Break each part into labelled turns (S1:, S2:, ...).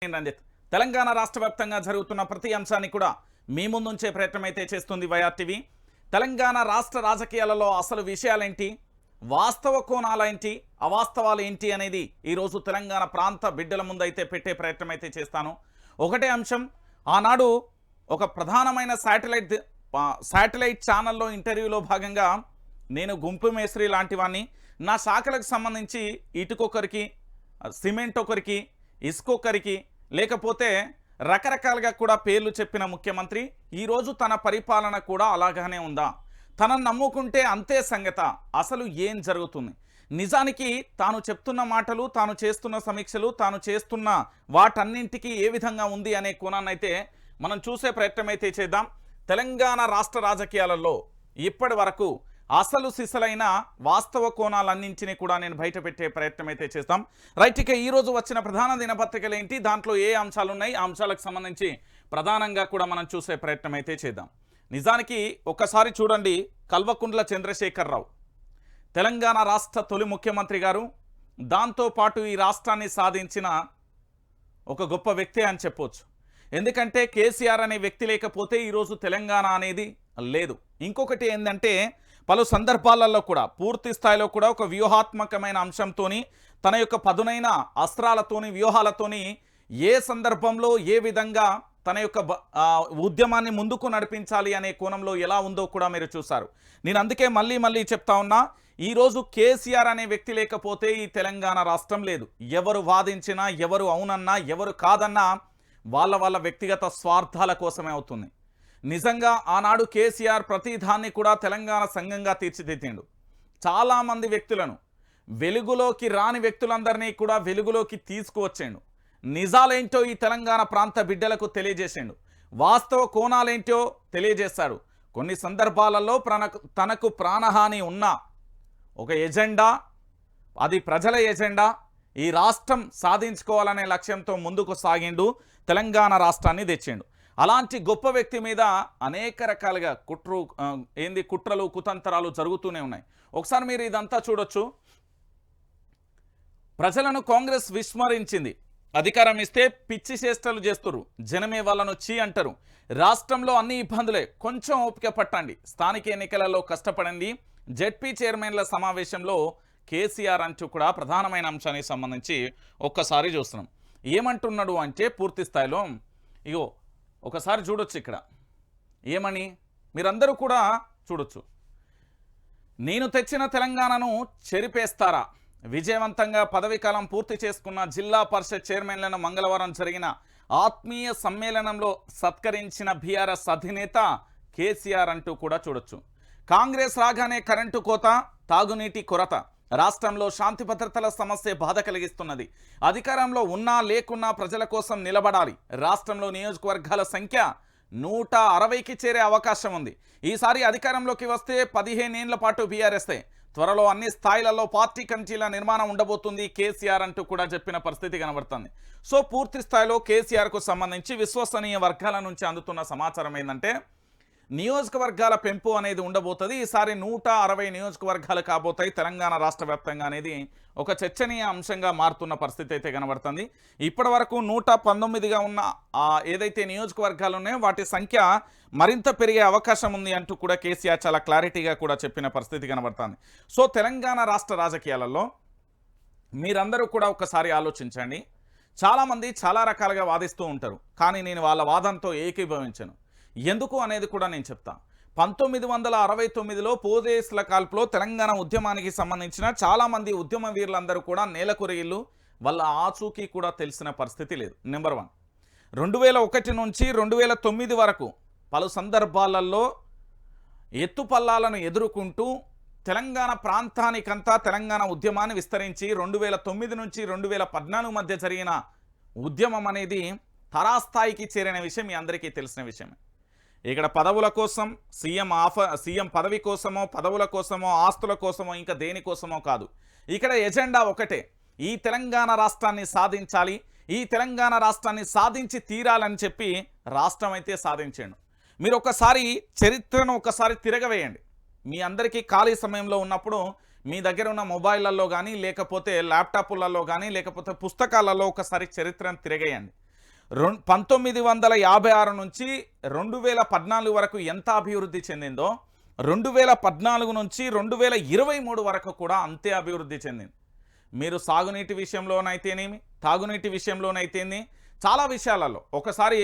S1: రంజిత్ తెలంగాణ రాష్ట్ర వ్యాప్తంగా జరుగుతున్న ప్రతి అంశాన్ని కూడా మీ ముందుంచే ప్రయత్నం అయితే చేస్తుంది వైఆర్ టీవీ. తెలంగాణ రాష్ట్ర రాజకీయాలలో అసలు విషయాలేంటి, వాస్తవ కోణాలేంటి, అవాస్తవాలు ఏంటి అనేది ఈరోజు తెలంగాణ ప్రాంత బిడ్డల ముందు అయితే పెట్టే ప్రయత్నం అయితే చేస్తాను. ఒకటే అంశం, ఆనాడు ఒక ప్రధానమైన శాటిలైట్ ఛానల్లో ఇంటర్వ్యూలో భాగంగా నేను గుంపు మేస్త్రి లాంటి వాడిని, నా శాఖలకు సంబంధించి ఇటుకొకరికి, సిమెంట్ ఒకరికి, ఇసుకొకరికి, లేకపోతే రకరకాలుగా కూడా పేర్లు చెప్పిన ముఖ్యమంత్రి ఈరోజు తన పరిపాలన కూడా అలాగానే ఉందా, తనను నమ్ముకుంటే అంతే సంగత, అసలు ఏం జరుగుతుంది, నిజానికి తాను చెప్తున్న మాటలు, తాను చేస్తున్న సమీక్షలు, తాను చేస్తున్న వాటన్నింటికి ఏ విధంగా ఉంది అనే కోణాన్నైతే మనం చూసే ప్రయత్నం అయితే చేద్దాం. తెలంగాణ రాష్ట్ర రాజకీయాలలో ఇప్పటి వరకు అసలు సిసలైన వాస్తవ కోణాలన్నింటినీ కూడా నేను బయట పెట్టే ప్రయత్నం అయితే చేస్తాం. రైట్, ఇక ఈరోజు వచ్చిన ప్రధాన దినపత్రికలు ఏంటి, దాంట్లో ఏ అంశాలు ఉన్నాయి, ఆ అంశాలకు సంబంధించి ప్రధానంగా కూడా మనం చూసే ప్రయత్నం అయితే చేద్దాం. నిజానికి ఒక్కసారి చూడండి, కల్వకుంట్ల చంద్రశేఖరరావు తెలంగాణ రాష్ట్ర తొలి ముఖ్యమంత్రి గారు, దాంతోపాటు ఈ రాష్ట్రాన్ని సాధించిన ఒక గొప్ప వ్యక్తి అని చెప్పొచ్చు. ఎందుకంటే కేసీఆర్ అనే వ్యక్తి లేకపోతే ఈరోజు తెలంగాణ అనేది లేదు. ఇంకొకటి ఏంటంటే పలు సందర్భాలలో కూడా పూర్తి స్థాయిలో కూడా ఒక వ్యూహాత్మకమైన అంశంతోని, తన యొక్క పదునైన అస్త్రాలతోని, వ్యూహాలతోని ఏ సందర్భంలో ఏ విధంగా తన యొక్క ఉద్యమాన్ని ముందుకు నడిపించాలి అనే కోణంలో ఎలా ఉందో కూడా మీరు చూశారు. నేను అందుకే మళ్ళీ చెప్తా ఉన్నా, ఈరోజు కేసీఆర్ అనే వ్యక్తి లేకపోతే ఈ తెలంగాణ రాష్ట్రం లేదు. ఎవరు వాదించినా, ఎవరు అవునన్నా, ఎవరు కాదన్నా వాళ్ళ వ్యక్తిగత స్వార్థాల కోసమే అవుతుంది. నిజంగా ఆనాడు కేసీఆర్ ప్రతిదాన్ని కూడా తెలంగాణ సంఘంగా తీర్చిదిద్దిండు. చాలామంది వ్యక్తులను, వెలుగులోకి రాని వ్యక్తులందరినీ కూడా వెలుగులోకి తీసుకువచ్చాడు. నిజాలేంటో ఈ తెలంగాణ ప్రాంత బిడ్డలకు తెలియజేసాడు. వాస్తవ కోణాలేంటో తెలియజేశాడు. కొన్ని సందర్భాలలో తనకు ప్రాణహాని ఉన్న ఒక ఎజెండా, అది ప్రజల ఎజెండా, ఈ రాష్ట్రం సాధించుకోవాలనే లక్ష్యంతో ముందుకు సాగిండు, తెలంగాణ రాష్ట్రాన్ని తెచ్చిండు. అలాంటి గొప్ప వ్యక్తి మీద అనేక రకాలుగా కుట్రలు కుతంత్రాలు జరుగుతూనే ఉన్నాయి. ఒకసారి మీరు ఇదంతా చూడొచ్చు. ప్రజలను కాంగ్రెస్ విస్మరించింది, అధికారం ఇస్తే పిచ్చి చేష్టలు చేస్తున్నారు, జనమే వాళ్ళను చీ అంటారు, రాష్ట్రంలో అన్ని ఇబ్బందులే, కొంచెం ఓపిక పట్టండి, స్థానిక ఎన్నికలలో కష్టపడండి, జెడ్పీ చైర్మన్ల సమావేశంలో కేసీఆర్ అంటూ కూడా ప్రధానమైన అంశానికి సంబంధించి ఒక్కసారి చూస్తున్నాం. ఏమంటున్నాడు అంటే పూర్తి స్థాయిలో ఇగో ఒకసారి చూడొచ్చు. ఇక్కడ ఏమని మీరందరూ కూడా చూడొచ్చు. నేను తెచ్చిన తెలంగాణను చెరిపేస్తారా, విజయవంతంగా పదవీకాలం పూర్తి చేసుకున్న జిల్లా పరిషత్ చైర్మన్లను మంగళవారం జరిగిన ఆత్మీయ సమ్మేళనంలో సత్కరించిన బీఆర్ఎస్ అధినేత కేసీఆర్ అంటూ కూడా చూడొచ్చు. కాంగ్రెస్ రాగానే కరెంటు కోత, తాగునీటి కొరత, రాష్ట్రంలో శాంతి భద్రతల సమస్య బాధ కలిగిస్తున్నది, అధికారంలో ఉన్నా లేకున్నా ప్రజల కోసం నిలబడాలి, రాష్ట్రంలో నియోజకవర్గాల సంఖ్య 160కి చేరే అవకాశం ఉంది, ఈసారి అధికారంలోకి వస్తే 15 ఏళ్ల పాటు బీఆర్ఎస్ఏ, త్వరలో అన్ని స్థాయిలలో పార్టీ కమిటీల నిర్మాణం ఉండబోతుంది కేసీఆర్ అంటూ కూడా చెప్పిన పరిస్థితి కనబడుతుంది. సో పూర్తి స్థాయిలో కేసీఆర్కు సంబంధించి విశ్వసనీయ వర్గాల నుంచి అందుతున్న సమాచారం ఏంటంటే నియోజకవర్గాల పెంపు అనేది ఉండబోతుంది. ఈసారి 160 నియోజకవర్గాలు కాబోతాయి తెలంగాణ రాష్ట్ర వ్యాప్తంగా అనేది ఒక చర్చనీయ అంశంగా మారుతున్న పరిస్థితి అయితే కనబడుతుంది. ఇప్పటి వరకు 119గా ఉన్న ఏదైతే నియోజకవర్గాలు ఉన్నాయో వాటి సంఖ్య మరింత పెరిగే అవకాశం ఉంది అంటూ కూడా కేసీఆర్ చాలా క్లారిటీగా కూడా చెప్పిన పరిస్థితి కనబడుతుంది. సో తెలంగాణ రాష్ట్ర రాజకీయాలలో మీరందరూ కూడా ఒకసారి ఆలోచించండి. చాలామంది చాలా రకాలుగా వాదిస్తూ ఉంటారు, కానీ నేను వాళ్ళ వాదంతో ఏకీభవించను. ఎందుకు అనేది కూడా నేను చెప్తాను. 1969లో పోదేస్ల కాల్పులో తెలంగాణ ఉద్యమానికి సంబంధించిన చాలామంది ఉద్యమ వీరులందరూ కూడా నేలకొరిగిళ్ళు, వాళ్ళ ఆచూకీ కూడా తెలిసిన పరిస్థితి లేదు. నెంబర్ 1. 2001 నుంచి 2009 వరకు పలు సందర్భాలలో ఎత్తుపల్లాలను ఎదుర్కొంటూ తెలంగాణ ప్రాంతానికంతా తెలంగాణ ఉద్యమాన్ని విస్తరించి 2009 నుంచి 2014 మధ్య జరిగిన ఉద్యమం అనేది తారాస్థాయికి చేరిన విషయం మీ అందరికీ తెలిసిన విషయమే. ఇక్కడ పదవుల కోసం, సీఎం పదవి కోసమో, పదవుల కోసమో, ఆస్తుల కోసమో, ఇంకా దేనికోసమో కాదు. ఇక్కడ ఎజెండా ఒకటే, ఈ తెలంగాణ రాష్ట్రాన్ని సాధించాలి, ఈ తెలంగాణ రాష్ట్రాన్ని సాధించి తీరాలని చెప్పి రాష్ట్రం అయితే సాధించాడు. మీరు ఒకసారి చరిత్రను ఒకసారి తిరగవేయండి. మీ అందరికీ ఖాళీ సమయంలో ఉన్నప్పుడు మీ దగ్గర ఉన్న మొబైల్లలో కానీ లేకపోతే ల్యాప్టాప్లలో కానీ లేకపోతే పుస్తకాలలో ఒకసారి చరిత్రను తిరగేయండి. 1956 నుంచి 2014 వరకు ఎంత అభివృద్ధి చెందిందో 2014 నుంచి 2023 వరకు కూడా అంతే అభివృద్ధి చెందింది. మీరు సాగునీటి విషయంలోనైతేనేమి, తాగునీటి విషయంలోనైతేనే చాలా విషయాలలో ఒకసారి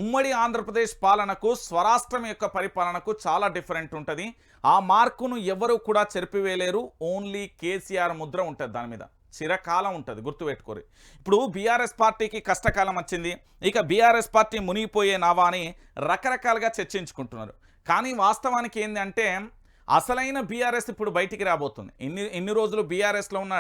S1: ఉమ్మడి ఆంధ్రప్రదేశ్ పాలనకు స్వరాష్ట్రం యొక్క పరిపాలనకు చాలా డిఫరెంట్ ఉంటుంది. ఆ మార్కును ఎవరు కూడా చెరిపివేయలేరు. ఓన్లీ కేసీఆర్ ముద్ర ఉంటుంది దాని మీద, చిరకాలం ఉంటుంది, గుర్తుపెట్టుకోరు. ఇప్పుడు బీఆర్ఎస్ పార్టీకి కష్టకాలం వచ్చింది, ఇక బీఆర్ఎస్ పార్టీ మునిగిపోయే నావా అని రకరకాలుగా చర్చించుకుంటున్నారు. కానీ వాస్తవానికి ఏంటంటే అసలైన బీఆర్ఎస్ ఇప్పుడు బయటికి రాబోతుంది. ఇన్ని రోజులు బీఆర్ఎస్లో ఉన్న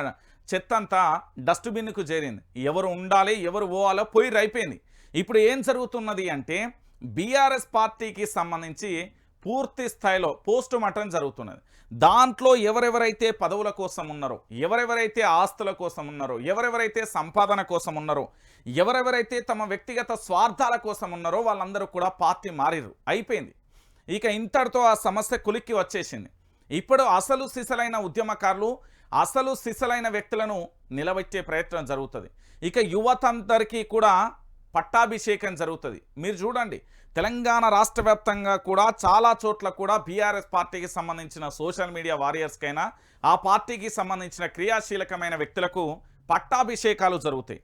S1: చెత్త అంతా డస్ట్బిన్కు చేరింది. ఎవరు ఉండాలి, ఎవరు పోవాలో పోయి అయిపోయింది. ఇప్పుడు ఏం జరుగుతున్నది అంటే బీఆర్ఎస్ పార్టీకి సంబంధించి పూర్తి స్థాయిలో పోస్ట్ మార్టం జరుగుతున్నది. దాంట్లో ఎవరెవరైతే పదవుల కోసం ఉన్నారో, ఎవరెవరైతే ఆస్తుల కోసం ఉన్నారో, ఎవరెవరైతే సంపాదన కోసం ఉన్నారో, ఎవరెవరైతే తమ వ్యక్తిగత స్వార్థాల కోసం ఉన్నారో వాళ్ళందరూ కూడా పార్టీ మారిరు, అయిపోయింది. ఇక ఇంతటితో ఆ సమస్య కులిక్కి వచ్చేసింది. ఇప్పుడు అసలు సిసలైన ఉద్యమకారులు, అసలు సిసలైన వ్యక్తులను నిలబెట్టే ప్రయత్నం జరుగుతుంది. ఇక యువతందరికీ కూడా పట్టాభిషేకం జరుగుతుంది. మీరు చూడండి, తెలంగాణ రాష్ట్ర వ్యాప్తంగా కూడా చాలా చోట్ల కూడా బీఆర్ఎస్ పార్టీకి సంబంధించిన సోషల్ మీడియా వారియర్స్కైనా ఆ పార్టీకి సంబంధించిన క్రియాశీలకమైన వ్యక్తులకు పట్టాభిషేకాలు జరుగుతాయి.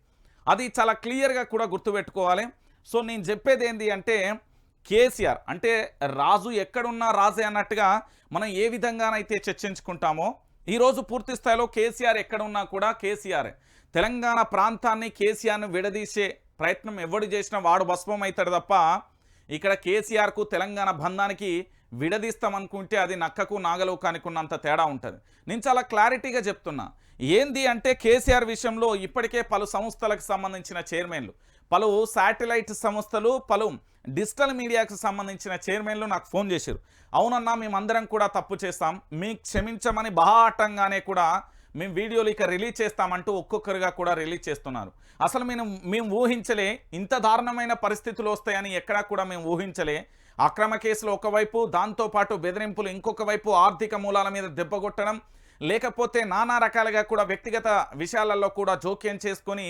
S1: అది చాలా క్లియర్గా కూడా గుర్తుపెట్టుకోవాలి. సో నేను చెప్పేది ఏంటి అంటే కేసీఆర్ అంటే రాజు ఎక్కడున్నా రాజే అన్నట్టుగా మనం ఏ విధంగానైతే చర్చించుకుంటామో ఈరోజు పూర్తి స్థాయిలో కేసీఆర్ ఎక్కడున్నా కూడా కేసీఆర్. తెలంగాణ ప్రాంతాన్ని కేసీఆర్ను విడదీసే ప్రయత్నం ఎవడు చేసినా వాడు భస్మం అవుతాడు తప్ప ఇక్కడ కేసీఆర్కు తెలంగాణ బంధానికి విడదీస్తామనుకుంటే అది నక్కకు నాగలోకానికి ఉన్నంత తేడా ఉంటుంది. నేను చాలా క్లారిటీగా చెప్తున్నా. ఏంది అంటే కేసీఆర్ విషయంలో ఇప్పటికే పలు సంస్థలకు సంబంధించిన చైర్మన్లు, పలు శాటిలైట్ సంస్థలు, పలు డిజిటల్ మీడియాకు సంబంధించిన చైర్మన్లు నాకు ఫోన్ చేశారు. అవునన్నా మేమందరం కూడా తప్పు చేస్తాం, మీకు క్షమించమని బాహాటంగానే కూడా మేము వీడియోలు ఇక రిలీజ్ చేస్తామంటూ ఒక్కొక్కరుగా కూడా రిలీజ్ చేస్తున్నారు. అసలు మేము ఊహించలే ఇంత దారుణమైన పరిస్థితులు వస్తాయని ఎక్కడా కూడా మేము ఊహించలే. అక్రమ కేసులు ఒకవైపు, దాంతోపాటు బెదిరింపులు ఇంకొక వైపు, ఆర్థిక మూలాల మీద దెబ్బకొట్టడం, లేకపోతే నానా రకాలుగా కూడా వ్యక్తిగత విషయాలలో కూడా జోక్యం చేసుకొని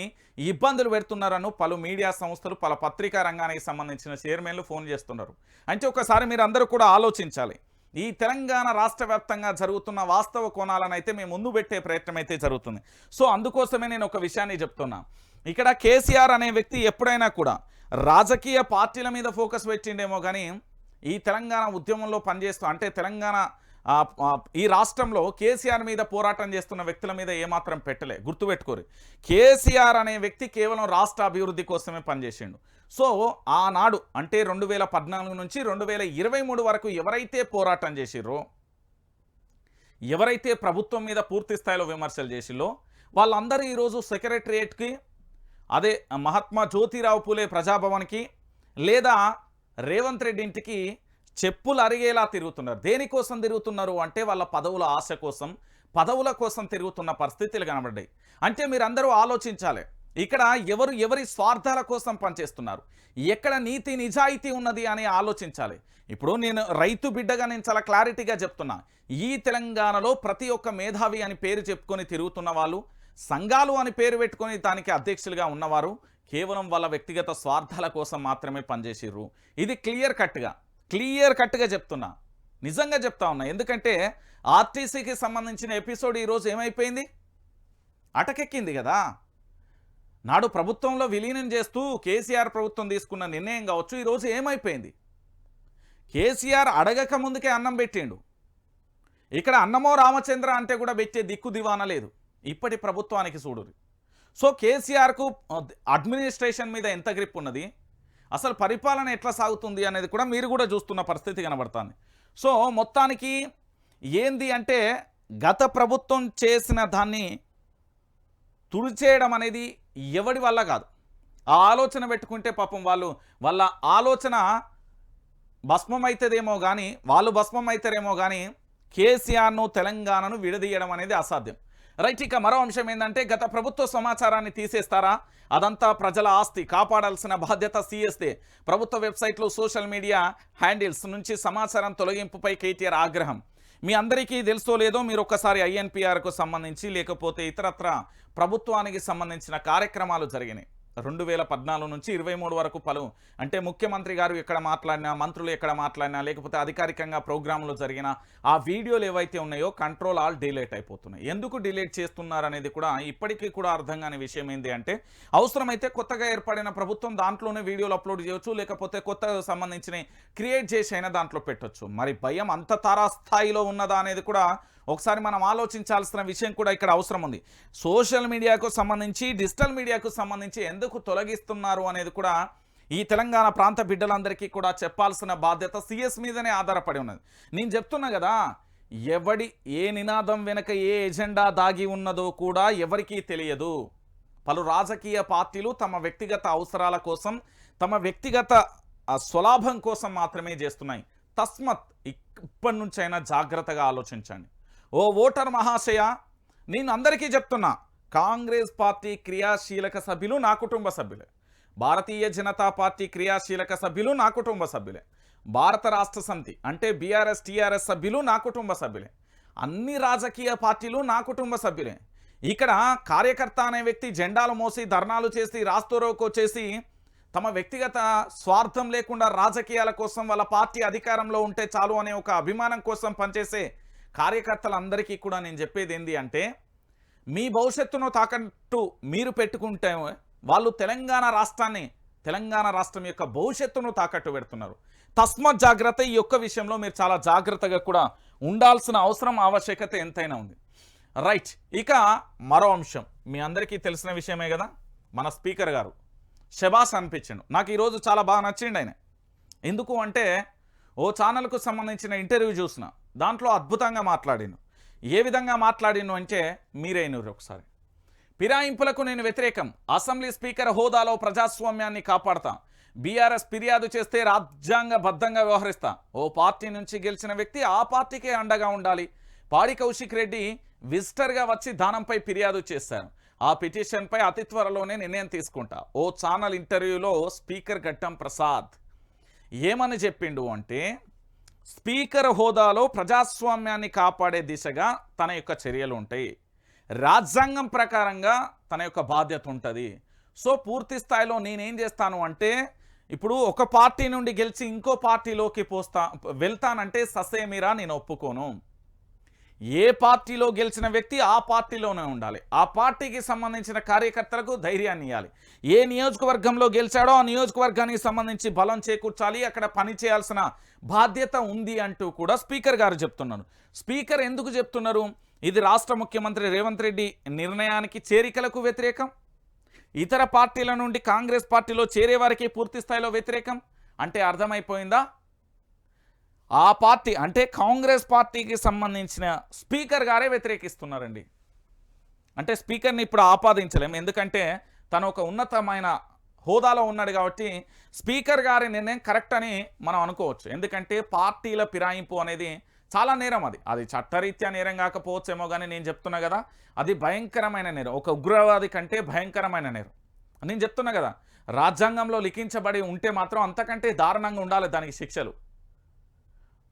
S1: ఇబ్బందులు పెడుతున్నారని పలు మీడియా సంస్థలు, పలు పత్రికా రంగానికి సంబంధించిన చైర్మన్లు ఫోన్ చేస్తున్నారు. అంటే ఒకసారి మీరు అందరూ కూడా ఆలోచించాలి. ఈ తెలంగాణ రాష్ట్ర వ్యాప్తంగా జరుగుతున్న వాస్తవ కోణాలను అయితే మేము ముందు పెట్టే ప్రయత్నం అయితే జరుగుతుంది. సో అందుకోసమే నేను ఒక విషయాన్ని చెప్తున్నా. ఇక్కడ కేసీఆర్ అనే వ్యక్తి ఎప్పుడైనా కూడా రాజకీయ పార్టీల మీద ఫోకస్ పెట్టిండేమో కానీ ఈ తెలంగాణ ఉద్యమంలో పనిచేస్తూ అంటే తెలంగాణ ఈ రాష్ట్రంలో కేసీఆర్ మీద పోరాటం చేస్తున్న వ్యక్తుల మీద ఏమాత్రం పెట్టలే. గుర్తుపెట్టుకోరు, కేసీఆర్ అనే వ్యక్తి కేవలం రాష్ట్ర అభివృద్ధి కోసమే పనిచేసిండు. సో ఆనాడు అంటే 2014 నుంచి 2023 వరకు ఎవరైతే పోరాటం చేసిర్రో, ఎవరైతే ప్రభుత్వం మీద పూర్తి స్థాయిలో విమర్శలు చేసిర్రో వాళ్ళందరూ ఈరోజు సెక్రటరియేట్కి, అదే మహాత్మా జ్యోతిరావు పూలే ప్రజాభవన్కి లేదా రేవంత్ రెడ్డి ఇంటికి చెప్పులు అరిగేలా తిరుగుతున్నారు. దేనికోసం తిరుగుతున్నారు అంటే వాళ్ళ పదవుల ఆశ కోసం, పదవుల కోసం తిరుగుతున్న పరిస్థితులు కనబడ్డాయి. అంటే మీరందరూ ఆలోచించాలి, ఇక్కడ ఎవరి స్వార్థాల కోసం పనిచేస్తున్నారు, ఎక్కడ నీతి నిజాయితీ ఉన్నది అని ఆలోచించాలి. ఇప్పుడు నేను రైతు బిడ్డగా నేను చాలా క్లారిటీగా చెప్తున్నా. ఈ తెలంగాణలో ప్రతి ఒక్క మేధావి అని పేరు చెప్పుకొని తిరుగుతున్న వాళ్ళు, సంఘాలు అని పేరు పెట్టుకొని దానికి అధ్యక్షులుగా ఉన్నవారు కేవలం వాళ్ళ వ్యక్తిగత స్వార్థాల కోసం మాత్రమే పనిచేసిర్రు. ఇది క్లియర్ కట్గా చెప్తున్నా, నిజంగా చెప్తా ఉన్నా. ఎందుకంటే ఆర్టీసీకి సంబంధించిన ఎపిసోడ్ ఈరోజు ఏమైపోయింది, అటకెక్కింది కదా. నాడు ప్రభుత్వంలో విలీనం చేస్తూ కేసీఆర్ ప్రభుత్వం తీసుకున్న నిర్ణయం కావచ్చు, ఈరోజు ఏమైపోయింది. కేసీఆర్ అడగక ముందుకే అన్నం పెట్టిండు. ఇక్కడ అన్నమో రామచంద్ర అంటే కూడా పెట్టే దిక్కు దివాన లేదు ఇప్పటి ప్రభుత్వానికి చూడు. సో కేసీఆర్కు అడ్మినిస్ట్రేషన్ మీద ఎంత గ్రిప్ ఉన్నది, అసలు పరిపాలన ఎట్లా సాగుతుంది అనేది కూడా మీరు కూడా చూస్తున్న పరిస్థితి కనబడుతుంది. సో మొత్తానికి ఏంది అంటే గత ప్రభుత్వం చేసిన దాన్ని తుడిచేయడం అనేది ఎవడి వల్ల కాదు. ఆ ఆలోచన పెట్టుకుంటే పాపం వాళ్ళ ఆలోచన భస్మం అవుతుందేమో కానీ, వాళ్ళు భస్మం అవుతారేమో కానీ కేసీఆర్ను తెలంగాణను విడదీయడం అనేది అసాధ్యం. రైట్. ఇక మరో అంశం ఏంటంటే గత ప్రభుత్వ సమాచారాన్ని తీసేస్తారా, అదంతా ప్రజల ఆస్తి, కాపాడాల్సిన బాధ్యత సీఎస్దే. ప్రభుత్వ వెబ్సైట్లు, సోషల్ మీడియా హ్యాండిల్స్ నుంచి సమాచారం తొలగింపుపై కేటీఆర్ ఆగ్రహం. మీ అందరికీ తెలుసో లేదో మీరు ఒక్కసారి ఐఎన్పిఆర్కు సంబంధించి లేకపోతే ఇతరత్ర ప్రభుత్వానికి సంబంధించిన కార్యక్రమాలు జరిగినాయి. 2014 నుంచి 23 వరకు అంటే ముఖ్యమంత్రి గారు ఎక్కడ మాట్లాడినా, మంత్రులు ఎక్కడ మాట్లాడినా, లేకపోతే అధికారికంగా ప్రోగ్రాంలు జరిగిన ఆ వీడియోలు ఏవైతే ఉన్నాయో కంట్రోల్ ఆల్ డిలీట్ అయిపోతున్నాయి. ఎందుకు డిలీట్ చేస్తున్నారు అనేది కూడా ఇప్పటికీ కూడా అర్థం కాని విషయం ఏంటి అంటే, అవసరమైతే కొత్తగా ఏర్పడిన ప్రభుత్వం దాంట్లోనే వీడియోలు అప్లోడ్ చేయొచ్చు, లేకపోతే కొత్తగా సంబంధించిన క్రియేట్ చేసి అయినా దాంట్లో పెట్టొచ్చు. మరి భయం అంత తారాస్థాయిలో ఉన్నదా అనేది కూడా ఒకసారి మనం ఆలోచించాల్సిన విషయం కూడా ఇక్కడ అవసరం ఉంది. సోషల్ మీడియాకు సంబంధించి, డిజిటల్ మీడియాకు సంబంధించి ఎందుకు తొలగిస్తున్నారు అనేది కూడా ఈ తెలంగాణ ప్రాంత బిడ్డలందరికీ కూడా చెప్పాల్సిన బాధ్యత సీఎస్ మీదనే ఆధారపడి ఉన్నది. నేను చెప్తున్నా కదా, ఏ నినాదం వెనక ఏ ఎజెండా దాగి ఉన్నదో కూడా ఎవరికీ తెలియదు. పలు రాజకీయ పార్టీలు తమ వ్యక్తిగత అవసరాల కోసం, తమ వ్యక్తిగత స్వలాభం కోసం మాత్రమే చేస్తున్నాయి. తస్మత్ ఇప్పటి నుంచైనా జాగ్రత్తగా ఆలోచించండి. ఓ ఓటర్ మహాశయ, నేను అందరికీ చెప్తున్నా, కాంగ్రెస్ పార్టీ క్రియాశీలక సభ్యులు నా కుటుంబ సభ్యులే, భారతీయ జనతా పార్టీ క్రియాశీలక సభ్యులు నా కుటుంబ సభ్యులే, భారత రాష్ట్ర సమితి అంటే బీఆర్ఎస్ టీఆర్ఎస్ సభ్యులు నా కుటుంబ సభ్యులే, అన్ని రాజకీయ పార్టీలు నా కుటుంబ సభ్యులే. ఇక్కడ కార్యకర్త అనే వ్యక్తి జెండాలు మోసి, ధర్నాలు చేసి, రాస్తోరోకో చేసి, తమ వ్యక్తిగత స్వార్థం లేకుండా రాజకీయాల కోసం వాళ్ళ పార్టీ అధికారంలో ఉంటే చాలు అనే ఒక అభిమానం కోసం పనిచేసే కార్యకర్తలందరికీ కూడా నేను చెప్పేది ఏంటి అంటే, మీ భవిష్యత్తును తాకట్టు మీరు పెట్టుకుంటే వాళ్ళు తెలంగాణ రాష్ట్రం యొక్క భవిష్యత్తును తాకట్టు పెడుతున్నారు. తస్మత్ జాగ్రత్త. ఈ యొక్క విషయంలో మీరు చాలా జాగ్రత్తగా కూడా ఉండాల్సిన అవసరం, ఆవశ్యకత ఎంతైనా ఉంది. రైట్, ఇక మరో అంశం మీ అందరికీ తెలిసిన విషయమే కదా, మన స్పీకర్ గారు శబాస్ అనిపించిండు. నాకు ఈరోజు చాలా బాగా నచ్చిండు ఆయన. ఎందుకు అంటే, ఓ ఛానల్కు సంబంధించిన ఇంటర్వ్యూ చూసిన, దాంట్లో అద్భుతంగా మాట్లాడిను. ఏ విధంగా మాట్లాడిను అంటే మీరైనరు ఒకసారి. ఫిరాయింపులకు నేను వ్యతిరేకం, అసెంబ్లీ స్పీకర్ హోదాలో ప్రజాస్వామ్యాన్ని కాపాడతా, బీఆర్ఎస్ ఫిర్యాదు చేస్తే రాజ్యాంగబద్ధంగా వ్యవహరిస్తా, ఓ పార్టీ నుంచి గెలిచిన వ్యక్తి ఆ పార్టీకే అండగా ఉండాలి. పాడి కౌశిక్ రెడ్డి విజిటర్గా వచ్చి దానంపై ఫిర్యాదు చేశారు, ఆ పిటిషన్పై అతి త్వరలోనే నిర్ణయం తీసుకుంటా. ఓ ఛానల్ ఇంటర్వ్యూలో స్పీకర్ గడ్డం ప్రసాద్ ఏమని చెప్పిండు అంటే, స్పీకర్ హోదాలో ప్రజాస్వామ్యాన్ని కాపాడే దిశగా తన యొక్క చర్యలు ఉంటాయి, రాజ్యాంగం ప్రకారంగా తన యొక్క బాధ్యత ఉంటుంది. సో పూర్తి స్థాయిలో నేనేం చేస్తాను అంటే, ఇప్పుడు ఒక పార్టీ నుండి గెలిచి ఇంకో పార్టీలోకి వెళ్తానంటే ససేమిరా నేను ఒప్పుకోను. ఏ పార్టీలో గెలిచిన వ్యక్తి ఆ పార్టీలోనే ఉండాలి, ఆ పార్టీకి సంబంధించిన కార్యకర్తలకు ధైర్యాన్ని ఇవ్వాలి. ఏ నియోజకవర్గంలో గెలిచాడో ఆ నియోజకవర్గానికి సంబంధించి బలం చేకూర్చాలి, అక్కడ పని చేయాల్సిన బాధ్యత ఉంది అంటూ కూడా స్పీకర్ గారు చెప్తున్నారు. స్పీకర్ ఎందుకు చెప్తున్నారు? ఇది రాష్ట్ర ముఖ్యమంత్రి రేవంత్ రెడ్డి నిర్ణయానికి, చేరికలకు వ్యతిరేకం, ఇతర పార్టీల నుండి కాంగ్రెస్ పార్టీలో చేరే వారికి పూర్తి స్థాయిలో వ్యతిరేకం అంటే అర్థమైపోయిందా? ఆ పార్టీ అంటే కాంగ్రెస్ పార్టీకి సంబంధించిన స్పీకర్ గారే వ్యతిరేకిస్తున్నారండి. అంటే స్పీకర్ని ఇప్పుడు ఆపాదించలేం, ఎందుకంటే తను ఒక ఉన్నతమైన హోదాలో ఉన్నాడు కాబట్టి స్పీకర్ గారి నిర్ణయం కరెక్ట్ అని మనం అనుకోవచ్చు. ఎందుకంటే పార్టీల ఫిరాయింపు అనేది చాలా నేరం, అది చట్టరీత్యా నేరం కాకపోవచ్చేమో, కానీ నేను చెప్తున్నా కదా, అది భయంకరమైన నేరం, ఒక ఉగ్రవాది కంటే భయంకరమైన నేరం. నేను చెప్తున్నా కదా, రాజ్యాంగంలో లిఖించబడి ఉంటే మాత్రం అంతకంటే దారుణంగా ఉండాలి దానికి శిక్షలు.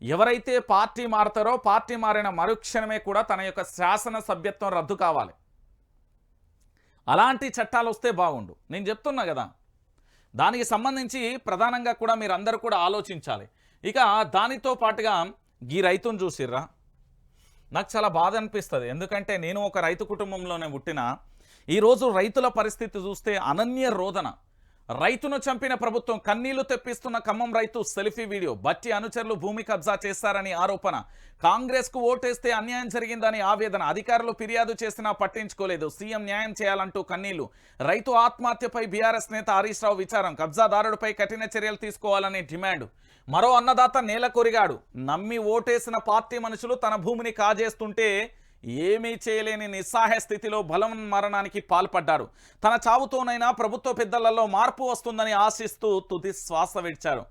S1: ఎవరైతే పార్టీ మారతారో పార్టీ మారిన మరుక్షణమే కూడా తన యొక్క శాసన సభ్యత్వం రద్దు కావాలి. అలాంటి చట్టాలు వస్తే బాగుండు. నేను చెప్తున్నా కదా, దానికి సంబంధించి ప్రధానంగా కూడా మీరు అందరూ కూడా ఆలోచించాలి. ఇక దానితో పాటుగా ఈ రైతును చూసిర్రా, నాకు చాలా బాధ అనిపిస్తుంది. ఎందుకంటే నేను ఒక రైతు కుటుంబంలోనే పుట్టిన. ఈరోజు రైతుల పరిస్థితి చూస్తే అనన్య రోదన. రైతును చంపిన ప్రభుత్వం, కన్నీళ్లు తెప్పిస్తున్న ఖమ్మం రైతు సెల్ఫీ వీడియో, బట్టి అనుచరులు భూమి కబ్జా చేస్తారని ఆరోపణ, కాంగ్రెస్కు ఓటేస్తే అన్యాయం జరిగిందని ఆవేదన, అధికారులు ఫిర్యాదు చేసినా పట్టించుకోలేదు, సీఎం న్యాయం చేయాలంటూ కన్నీళ్లు, రైతు ఆత్మహత్యపై బీఆర్ఎస్ నేత హరీష్ రావు విచారం, కబ్జాదారుడిపై కఠిన చర్యలు తీసుకోవాలని డిమాండ్, మరో అన్నదాత నేల కొరిగాడు, నమ్మి ఓటేసిన పార్టీ మనుషులు తన భూమిని కాజేస్తుంటే ఏమీ చేయలేని నిస్సహాయ స్థితిలో బలం మరణానికి పాల్పడ్డారు. తన చావుతోనైనా ప్రభుత్వ పెద్దలలో మార్పు వస్తుందని ఆశిస్తూ తుది శ్వాస విడిచారు.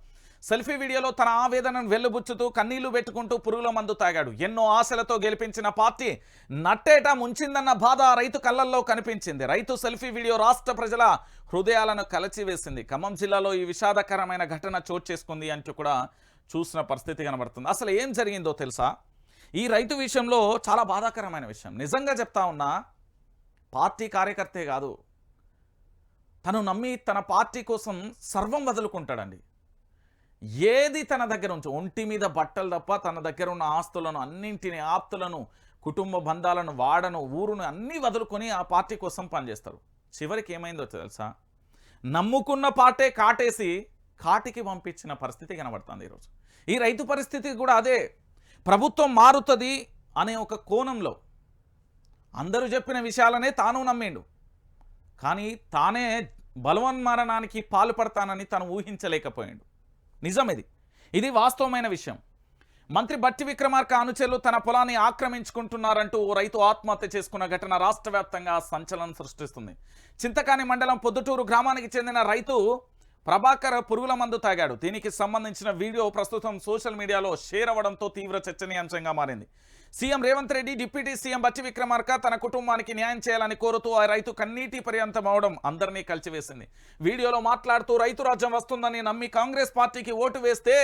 S1: సెల్ఫీ వీడియోలో తన ఆవేదనను వెల్లుబుచ్చుతూ కన్నీళ్లు పెట్టుకుంటూ పురుగుల మందు తాగాడు. ఎన్నో ఆశలతో గెలిపించిన పార్టీ నట్టేట ముంచిందన్న బాధ రైతు కళ్ళల్లో కనిపించింది. రైతు సెల్ఫీ వీడియో రాష్ట్ర ప్రజల హృదయాలను కలచివేసింది. ఖమ్మం జిల్లాలో ఈ విషాదకరమైన ఘటన చోటు చేసుకుంది అంటూ కూడా చూసిన పరిస్థితి కనబడుతుంది. అసలు ఏం జరిగిందో తెలుసా? ఈ రైతు విషయంలో చాలా బాధాకరమైన విషయం. నిజంగా చెప్తా ఉన్నా, పార్టీ కార్యకర్తే కాదు, తను నమ్మి తన పార్టీ కోసం సర్వం వదులుకుంటాడండి. ఏది తన దగ్గర ఉంచు, ఒంటి మీద బట్టలు తప్ప తన దగ్గర ఉన్న ఆస్తులను అన్నింటిని, ఆప్తులను, కుటుంబ బంధాలను, వాడను, ఊరును అన్నీ వదులుకొని ఆ పార్టీ కోసం పనిచేస్తారు. చివరికి ఏమైందో తెలుసా? నమ్ముకున్న పార్టీ కాటేసి కాటికి పంపించిన పరిస్థితి కనబడుతుంది ఈరోజు. ఈ రైతు పరిస్థితి కూడా అదే. ప్రభుత్వం మారుతుంది అనే ఒక కోణంలో అందరూ చెప్పిన విషయాలనే తాను నమ్మిండు. కానీ తానే బలవన్మరణానికి పాల్పడతానని తను ఊహించలేకపోయాడు. నిజం ఇది వాస్తవమైన విషయం. మంత్రి బట్టి విక్రమార్క అనుచరులు తన పొలాన్ని ఆక్రమించుకుంటున్నారంటూ ఓ రైతు ఆత్మహత్య చేసుకున్న ఘటన రాష్ట్ర వ్యాప్తంగా సంచలనం సృష్టిస్తుంది. చింతకాని మండలం పొద్దుటూరు గ్రామానికి చెందిన రైతు ప్రభాకర్ పురుగుల మందు తాగాడు. దీనికి సంబంధించిన వీడియో ప్రస్తుతం సోషల్ మీడియాలో షేర్ అవ్వడంతో తీవ్ర చర్చనీయాంశంగా మారింది. CM Revanth Reddy, deputy CM బట్టి విక్రమార్క తన కుటుంబానికి న్యాయం చేయాలని కోరుతూ ఆ రైతు కన్నీటి పర్యంతం అవడం అందరినీ కలిచివేసింది. వీడియోలో మాట్లాడుతూ రైతు రాజ్యం వస్తుందని నమ్మి కాంగ్రెస్ పార్టీకి ఓటు వేస్తే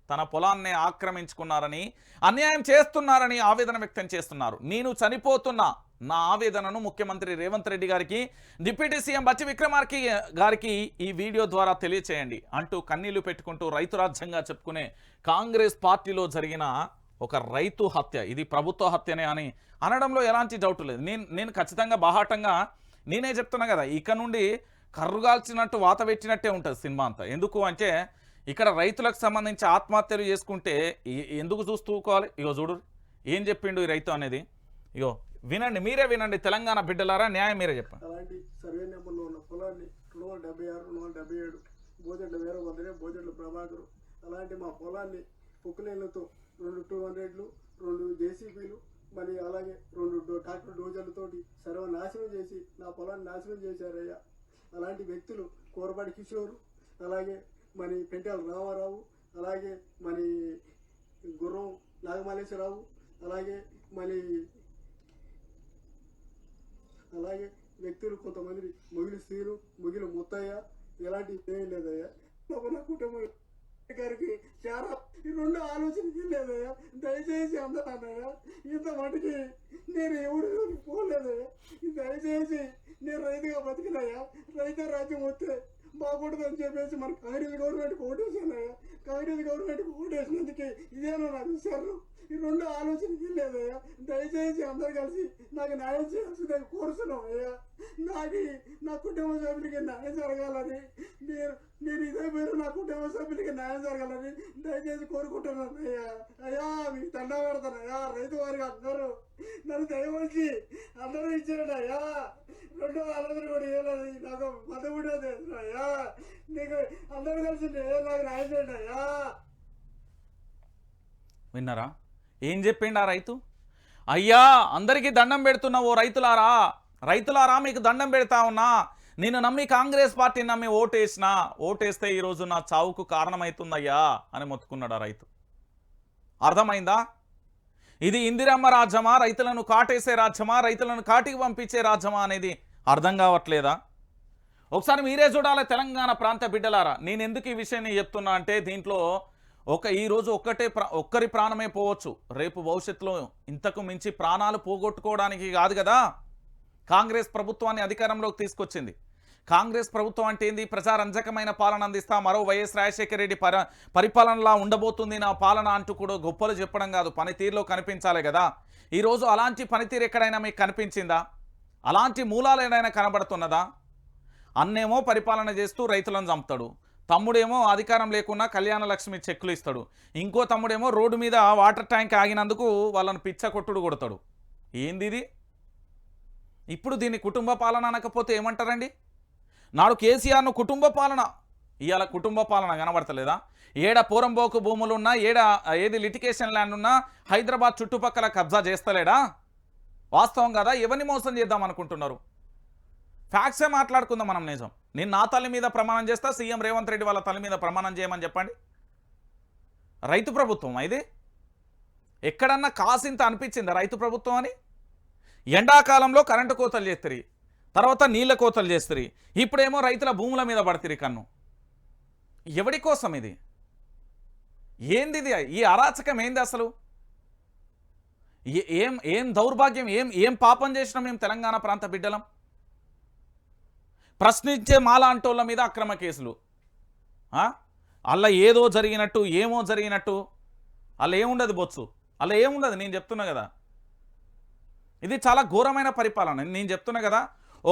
S1: తన పొలాన్నే ఆక్రమించుకున్నారని, అన్యాయం చేస్తున్నారని ఆవేదన వ్యక్తం చేస్తున్నారు. నేను చనిపోతున్నా, నా ఆవేదనను ముఖ్యమంత్రి రేవంత్ రెడ్డి గారికి, డిప్యూటీ సీఎం బట్టి విక్రమార్క గారికి ఈ వీడియో ద్వారా తెలియచేయండి అంటూ కన్నీళ్లు పెట్టుకుంటూ రైతు రాజ్యంగా చెప్పుకునే కాంగ్రెస్ పార్టీలో జరిగిన ఒక రైతు హత్య, ఇది ప్రభుత్వ హత్యనే అని అనడంలో ఎలాంటి డౌట్ లేదు. నేను ఖచ్చితంగా బాహాటంగా నేనే చెప్తున్నా కదా, ఇక నుండి కర్రుగాల్చినట్టు వాత పెట్టినట్టే ఉంటుంది సినిమా అంతా. ఎందుకు అంటే ఇక్కడ రైతులకు సంబంధించి ఆత్మహత్యలు చేసుకుంటే ఎందుకు చూస్తూకోవాలి? ఇగో చూడు ఏం చెప్పిండు ఈ రైతు అనేది. ఇగో వినండి, మీరే వినండి. తెలంగాణ బిడ్డలారా, న్యాయం మీరే చెప్పండి.
S2: అలాంటి సర్వే నెంబర్లో ఉన్న పొలాన్ని 276, 277 బోజెడ్ల వీరభద్రే, బోజెడ్ల ప్రభాకరు, అలాంటి మా పొలాన్ని పొక్కులేళ్లతో 2 200లు, 2 జేసీబీలు, మరి అలాగే 2 ట్రాక్టర్ డోజర్లతోటి సర్వనాశనం చేసి నా పొలాన్ని నాశనం చేశారయ్యా. అలాంటి వ్యక్తులు కోరపాటి కిషోరు, అలాగే మరి పెంటాల రామారావు, అలాగే మరి గుర్రం నాగమల్లేశ్వరరావు, అలాగే మరి వ్యక్తులు కొంతమంది మొగిలి శ్రీను, మొగిలి ముత్తయ్య, ఎలాంటి ఏం లేదయ్యా. నా కుటుంబం గారికి చాలా ఈ 2 ఆలోచనకి లేదయ్యా. దయచేసి అందరన్నయ్యా, ఇంత మటుకి నేను ఎవరు పోలేదయ్యా. దయచేసి నేను రైతుగా బతికినయ్యా. రైతు రాజ్యం వస్తే బాగుంటుందని చెప్పేసి మన కాంగ్రెస్ గవర్నమెంట్కి ఓటేసానయ్యా. కాంగ్రెస్ గవర్నమెంట్కి ఓటేసినందుకే ఇదేనా నాకు సర్రు. ఈ 2 ఆలోచనకి లేదయ్యా. దయచేసి అందరు కలిసి నాకు న్యాయం చేయాల్సిందే కోరుతున్నాం అయ్యా. నా కుటుంబ సభ్యులకి న్యాయం జరగాలని, నేను ఇదే పేరు నా కుటుంబ సభ్యులకి న్యాయం జరగాలని దయచేసి కోరుకుంటున్నాను అయ్యా. అయ్యా మీకు దండ పెడతాను అయ్యా. రైతు వారికి అందరూ నన్ను దయవచ్చి అందరూ ఇచ్చాడు అయ్యా. 2 ఆలోచన కూడా ఏలేదు, నాకు మతముడే అయ్యా. నీకు అందరూ కలిసి నాకు న్యాయం చేయండి అయ్యా.
S1: విన్నారా ఏం చెప్పిండు ఆ రైతు? అయ్యా అందరికీ దండం పెడుతున్నావు రైతులారా, రైతులారా మీకు దండం పెడతా ఉన్నా. నేను నమ్మి కాంగ్రెస్ పార్టీని నమ్మి ఓటేస్తే ఈరోజు నా చావుకు కారణమవుతుందయ్యా అని మొత్తుకున్నాడు ఆ రైతు. అర్థమైందా? ఇది ఇందిరమ్మ రాజ్యమా, రైతులను కాటేసే రాజ్యమా, రైతులను కాటికి పంపించే రాజ్యమా అనేది అర్థం కావట్లేదా? ఒకసారి మీరే చూడాలి తెలంగాణ ప్రాంత బిడ్డలారా. నేను ఎందుకు ఈ విషయాన్ని చెప్తున్నా అంటే దీంట్లో ఈరోజు ఒక్కరి ప్రాణమే పోవచ్చు, రేపు భవిష్యత్తులో ఇంతకు మించి ప్రాణాలు పోగొట్టుకోవడానికి కాదు కదా కాంగ్రెస్ ప్రభుత్వాన్ని అధికారంలోకి తీసుకొచ్చింది. కాంగ్రెస్ ప్రభుత్వం అంటే ఏంది? ప్రజారంజకమైన పాలన అందిస్తా, మరో వైఎస్ రాజశేఖర రెడ్డి పరిపాలనలా ఉండబోతుంది నా పాలన అంటూ కూడా గొప్పలు చెప్పడం కాదు, పనితీరులో కనిపించాలి కదా. ఈరోజు అలాంటి పనితీరు ఎక్కడైనా మీకు కనిపించిందా? అలాంటి మూలాలు ఏదైనా కనబడుతున్నదా? అన్నేమో పరిపాలన చేస్తూ రైతులను చంపుతాడు, తమ్ముడేమో అధికారం లేకున్నా కళ్యాణ లక్ష్మి చెక్కులు ఇస్తాడు, ఇంకో తమ్ముడేమో రోడ్డు మీద వాటర్ ట్యాంక్ ఆగినందుకు వాళ్ళని పిచ్చ కొట్టుడు కొడతాడు. ఏంది ఇది? ఇప్పుడు దీన్ని కుటుంబ పాలన అనకపోతే ఏమంటారండి? నాడు కేసీఆర్ను కుటుంబ పాలన, ఇవాళ కుటుంబ పాలన కనబడతలేదా? ఏడ పోరంబోకు భూములున్నా, ఏది లిటికేషన్ ల్యాండ్ ఉన్నా హైదరాబాద్ చుట్టుపక్కల కబ్జా చేస్తలేడా? వాస్తవం కదా? ఎవరిని మోసం చేద్దాం అనుకుంటున్నారు? ఫ్యాక్ట్సే మాట్లాడుకుందాం మనం. నిజం. నేను నా తల్లి మీద ప్రమాణం చేస్తా, సీఎం రేవంత్ రెడ్డి వాళ్ళ తల్లి మీద ప్రమాణం చేయమని చెప్పండి. రైతు ప్రభుత్వం ఇది ఎక్కడన్నా కాసింత అనిపించిందా రైతు ప్రభుత్వం అని? ఎండాకాలంలో కరెంటు కోతలు చేస్తారు, తర్వాత నీళ్ళ కోతలు చేస్తారు, ఇప్పుడేమో రైతుల భూముల మీద పడతారు కన్ను. ఎవడి కోసం ఇది? ఏంది ఇది? ఈ అరాచకం ఏంది అసలు? ఏం దౌర్భాగ్యం, ఏం పాపం చేసినాం మేము తెలంగాణ ప్రాంత బిడ్డలం? ప్రశ్నించే మాలాంటోళ్ళ మీద అక్రమ కేసులు. అలా ఏదో జరిగినట్టు ఏమో జరిగినట్టు అలా ఏముండదు బొత్సు, అలా ఏముండదు. నేను చెప్తున్నా కదా, ఇది చాలా ఘోరమైన పరిపాలన. నేను చెప్తున్నా కదా,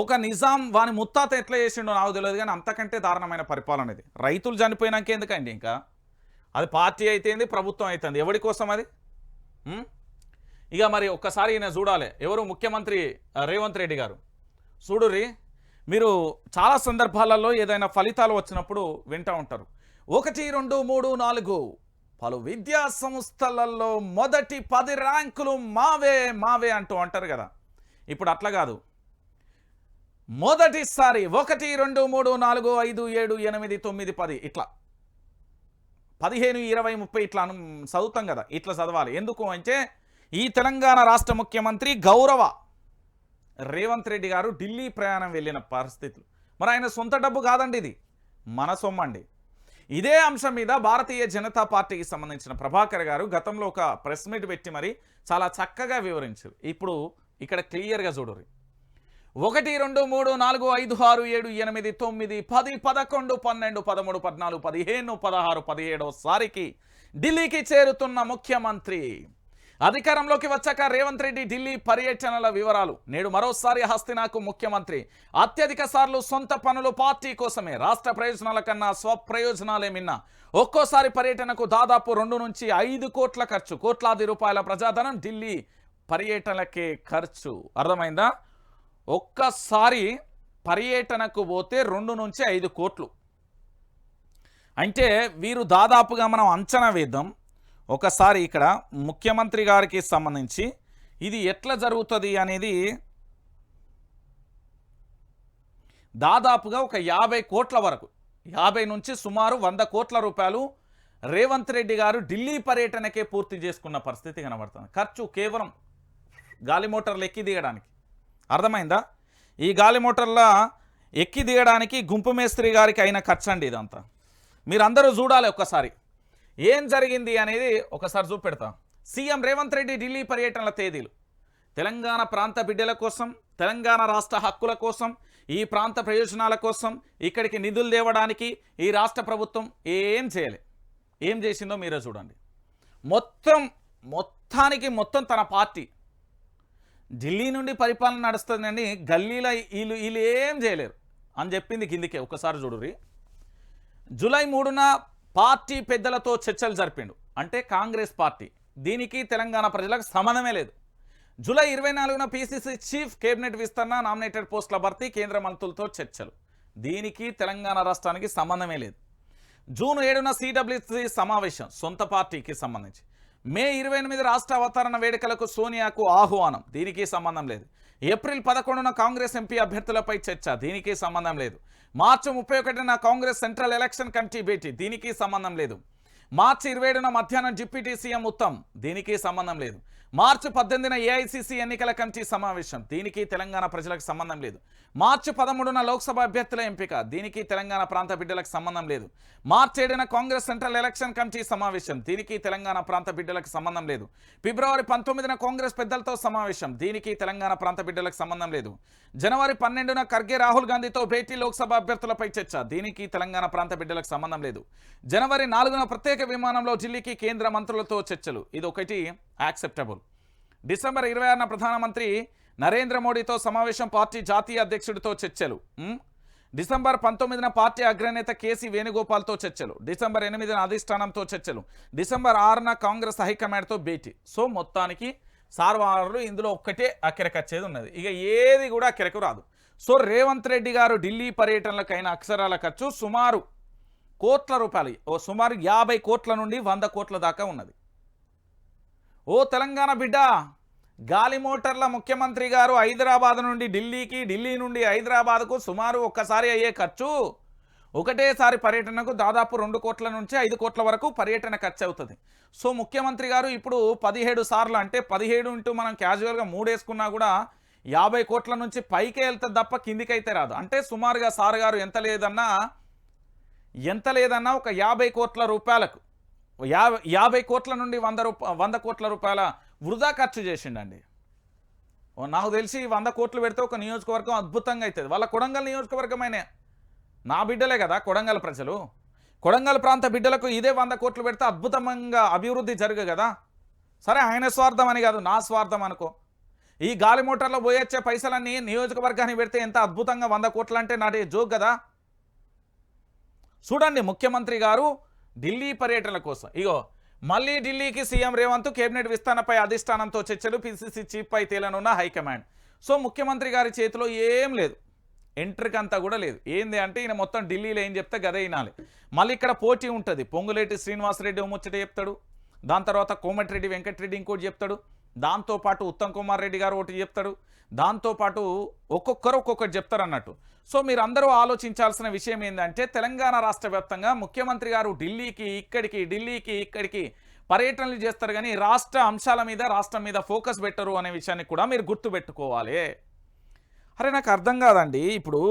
S1: ఒక నిజాం వాని ముత్తాత ఎట్లా చేసిండో నాకు తెలియదు, కానీ అంతకంటే దారుణమైన పరిపాలన ఇది. రైతులు చనిపోయినాక ఎందుకండి, ఇంకా అది పార్టీ అయితేంది ప్రభుత్వం అవుతుంది, ఎవరి కోసం అది? ఇక మరి ఒక్కసారి ఈయన చూడాలి, ఎవరు ముఖ్యమంత్రి రేవంత్ రెడ్డి గారు. చూడుర్రి, మీరు చాలా సందర్భాలలో ఏదైనా ఫలితాలు వచ్చినప్పుడు వింటూ ఉంటారు, 1, 2, 3, 4 పలు విద్యా సంస్థలలో మొదటి 10 ర్యాంకులు మావే మావే అంటూ అంటారు కదా. ఇప్పుడు అట్లా కాదు, మొదటిసారి 1, 2, 3, 4, 5, 7, 8, 9, 10 ఇట్లా 15, 20, 30 ఇట్లా చదువుతాం కదా, ఇట్లా చదవాలి. ఎందుకు అంటే ఈ తెలంగాణ రాష్ట్ర ముఖ్యమంత్రి గౌరవ రేవంత్ రెడ్డి గారు ఢిల్లీ ప్రయాణం వెళ్ళిన పరిస్థితులు. మరి ఆయన సొంత డబ్బు కాదండి, ఇది మన సొమ్మండి. ఇదే అంశం మీద భారతీయ జనతా పార్టీకి సంబంధించిన ప్రభాకర్ గారు గతంలో ఒక ప్రెస్ మీట్ పెట్టి మరి చాలా చక్కగా వివరించారు. ఇప్పుడు ఇక్కడ క్లియర్గా చూడరు. 1, 2, 3, 4, 5, 6, 7, 8, 9, 10, 11, 12, 13, 14, 15, 16, 17సారికి ఢిల్లీకి చేరుతున్న ముఖ్యమంత్రి. అధికారంలోకి వచ్చాక రేవంత్ రెడ్డి ఢిల్లీ పర్యటనల వివరాలు. నేడు మరోసారి హస్తినాకు ముఖ్యమంత్రి. అత్యధిక సార్లు సొంత పనులు పార్టీ కోసమే, రాష్ట్ర ప్రయోజనాల కన్నా స్వప్రయోజనాలే మిన్న. ఒక్కోసారి పర్యటనకు దాదాపు 2 నుంచి 5 కోట్ల ఖర్చు. కోట్లాది రూపాయల ప్రజాధనం ఢిల్లీ పర్యటనకే ఖర్చు. అర్థమైందా? ఒక్కసారి పర్యటనకు పోతే 2 నుంచి 5 కోట్లు అంటే వీరు దాదాపుగా మనం అంచనా వేద్దాం. ఒకసారి ఇక్కడ ముఖ్యమంత్రి గారికి సంబంధించి ఇది ఎట్లా జరుగుతుంది అనేది దాదాపుగా ఒక 50 కోట్ల వరకు, 50 నుంచి సుమారు 100 కోట్ల రూపాయలు రేవంత్ రెడ్డి గారు ఢిల్లీ పర్యటనకే పూర్తి చేసుకున్న పరిస్థితి కనబడుతుంది. ఖర్చు కేవలం గాలి మోటార్లు ఎక్కి దిగడానికి. అర్థమైందా? ఈ గాలి మోటార్ల ఎక్కి దిగడానికి గుంపు మేస్త్రి గారికి అయిన ఖర్చు అండి ఇదంతా. మీరందరూ చూడాలి ఒక్కసారి ఏం జరిగింది అనేది ఒకసారి చూపెడతాం. సీఎం రేవంత్ రెడ్డి ఢిల్లీ పర్యటనల తేదీలు. తెలంగాణ ప్రాంత బిడ్డల కోసం, తెలంగాణ రాష్ట్ర హక్కుల కోసం, ఈ ప్రాంత ప్రయోజనాల కోసం ఇక్కడికి నిధులు తేవడానికి ఈ రాష్ట్ర ప్రభుత్వం ఏం చేయలే. ఏం చేసిందో మీరే చూడండి. మొత్తం తన పార్టీ ఢిల్లీ నుండి పరిపాలన నడుస్తుందని గల్లీలో వీళ్ళు ఏం చేయలేరు అని చెప్పింది కిందికే. ఒకసారి చూడుర్రి. జూలై 3న పార్టీ పెద్దలతో చర్చలు జరిపిండు, అంటే కాంగ్రెస్ పార్టీ. దీనికి తెలంగాణ ప్రజలకు సంబంధమే లేదు. జూలై 24న పీసీసీ చీఫ్ కేబినెట్ విస్తరణ, నామినేటెడ్ పోస్టుల భర్తీ, కేంద్ర మంత్రులతో చర్చలు. దీనికి తెలంగాణ రాష్ట్రానికి సంబంధమే లేదు. జూన్ 7న సిడబ్ల్యూసీ సమావేశం, సొంత పార్టీకి సంబంధించి. మే 28 రాష్ట్ర అవతరణ వేడుకలకు సోనియాకు ఆహ్వానం. దీనికి సంబంధం లేదు. ఏప్రిల్ 11న కాంగ్రెస్ ఎంపీ అభ్యర్థులపై చర్చ. దీనికి సంబంధం లేదు. మార్చి 31న కాంగ్రెస్ సెంట్రల్ ఎలక్షన్ కమిటీ భేటీ. దీనికి సంబంధం లేదు. మార్చి 27న మధ్యాహ్నం డిప్యూటీ సీఎం ఉత్తమ్. దీనికి సంబంధం లేదు. మార్చి 18న ఏఐసీసీ ఎన్నికల కమిటీ సమావేశం. దీనికి తెలంగాణ ప్రజలకు సంబంధం లేదు. మార్చి 13న లోక్సభ అభ్యర్థుల ఎంపిక. దీనికి తెలంగాణ ప్రాంత బిడ్డలకు సంబంధం లేదు. మార్చి 7న కాంగ్రెస్ సెంట్రల్ ఎలక్షన్ కమిటీ సమావేశం. దీనికి తెలంగాణ ప్రాంత బిడ్డలకు సంబంధం లేదు. ఫిబ్రవరి 19న కాంగ్రెస్ పెద్దలతో సమావేశం. దీనికి తెలంగాణ ప్రాంత బిడ్డలకు సంబంధం లేదు. జనవరి 12న ఖర్గే రాహుల్ గాంధీతో భేటీ, లోక్సభ అభ్యర్థులపై చర్చ. దీనికి తెలంగాణ ప్రాంత బిడ్డలకు సంబంధం లేదు. జనవరి 4న ప్రత్యేక విమానంలో ఢిల్లీకి కేంద్ర మంత్రులతో చర్చలు. ఇది ఒకటి యాక్సెప్టబుల్. డిసెంబర్ 26న ప్రధానమంత్రి నరేంద్ర మోడీతో సమావేశం, పార్టీ జాతీయ అధ్యక్షుడితో చర్చలు. డిసెంబర్ 19న పార్టీ అగ్రనేత కేసీ వేణుగోపాల్తో చర్చలు. డిసెంబర్ 8న అధిష్టానంతో చర్చలు. డిసెంబర్ 6న కాంగ్రెస్ హైకమాండ్తో భేటీ. సో మొత్తానికి సార్వారులు ఇందులో ఒక్కటే అక్కెరకొచ్చేది ఉన్నది, ఇక ఏది కూడా అక్కెరకు రాదు. సో రేవంత్ రెడ్డి గారు ఢిల్లీ పర్యటనలకైన అక్షరాల ఖర్చు సుమారు కోట్ల రూపాయలు, సుమారు 50 కోట్ల నుండి 100 కోట్ల దాకా ఉన్నది. ఓ తెలంగాణ బిడ్డ, గాలి మోటార్ల ముఖ్యమంత్రి గారు హైదరాబాద్ నుండి ఢిల్లీకి, ఢిల్లీ నుండి హైదరాబాద్కు సుమారు ఒక్కసారి అయ్యే ఖర్చు, ఒకటేసారి పర్యటనకు దాదాపు 2 కోట్ల నుంచి 5 కోట్ల వరకు పర్యటన ఖర్చు అవుతుంది. సో ముఖ్యమంత్రి గారు ఇప్పుడు 17 సార్లు, అంటే 17 ఇంటూ మనం క్యాజువల్గా 3 వేసుకున్నా కూడా 50 కోట్ల నుంచి పైకే వెళ్తుంది తప్ప కిందికైతే రాదు. అంటే సుమారుగా సార్ గారు ఎంత లేదన్నా ఒక 50 కోట్ల రూపాయలకు, 50 కోట్ల నుండి 100 కోట్ల రూపాయల వృధా ఖర్చు చేసిండండి. నాకు తెలిసి 100 కోట్లు పెడితే ఒక నియోజకవర్గం అద్భుతంగా అవుతుంది. వాళ్ళ కొడంగల్ నియోజకవర్గమైనా నా బిడ్డలే కదా కొడంగల్ ప్రజలు. కొడంగల్ ప్రాంత బిడ్డలకు ఇదే 100 కోట్లు పెడితే అద్భుతంగా అభివృద్ధి జరుగు కదా. సరే ఆయన స్వార్థం అని కాదు, నా స్వార్థం అనుకో. ఈ గాలి మోటార్లో పోయొచ్చే పైసలన్నీ నియోజకవర్గానికి పెడితే ఎంత అద్భుతంగా 100 కోట్లు అంటే నాటి జోక్ కదా. చూడండి ముఖ్యమంత్రి గారు ఢిల్లీ పర్యటనల కోసం ఇగో మళ్ళీ ఢిల్లీకి సీఎం రేవంత్ కేబినెట్ విస్తరణపై అధిష్టానంతో చర్చలు, పిసిసి చీఫ్ పై తేలనున్న హైకమాండ్. సో ముఖ్యమంత్రి గారి చేతిలో ఏం లేదు, ఎంట్రీకి అంతా కూడా లేదు. ఏంది అంటే ఈయన మొత్తం ఢిల్లీలో ఏం చెప్తే గదే వినాలి. మళ్ళీ ఇక్కడ పోటీ ఉంటుంది. పొంగులేటి శ్రీనివాసరెడ్డి ముచ్చట చెప్తాడు, దాని తర్వాత కోమటిరెడ్డి వెంకటరెడ్డి ఇంకోటి చెప్తాడు, దాంతోపాటు ఉత్తమ్ కుమార్ రెడ్డి గారు ఒకటి చెప్తాడు, దాంతోపాటు ఒక్కొక్కరు ఒక్కొక్కటి చెప్తారు అన్నట్టు. సో మీరు అందరూ ఆలోచించాల్సిన విషయం ఏంటంటే తెలంగాణ రాష్ట్ర వ్యాప్తంగా ముఖ్యమంత్రి గారు ఢిల్లీకి ఇక్కడికి పర్యటనలు చేస్తారు, కానీ రాష్ట్ర అంశాల మీద రాష్ట్రం మీద ఫోకస్ పెట్టరు అనే విషయాన్ని కూడా మీరు గుర్తుపెట్టుకోవాలి. అరే నాకు అర్థం కాదండి. ఇప్పుడు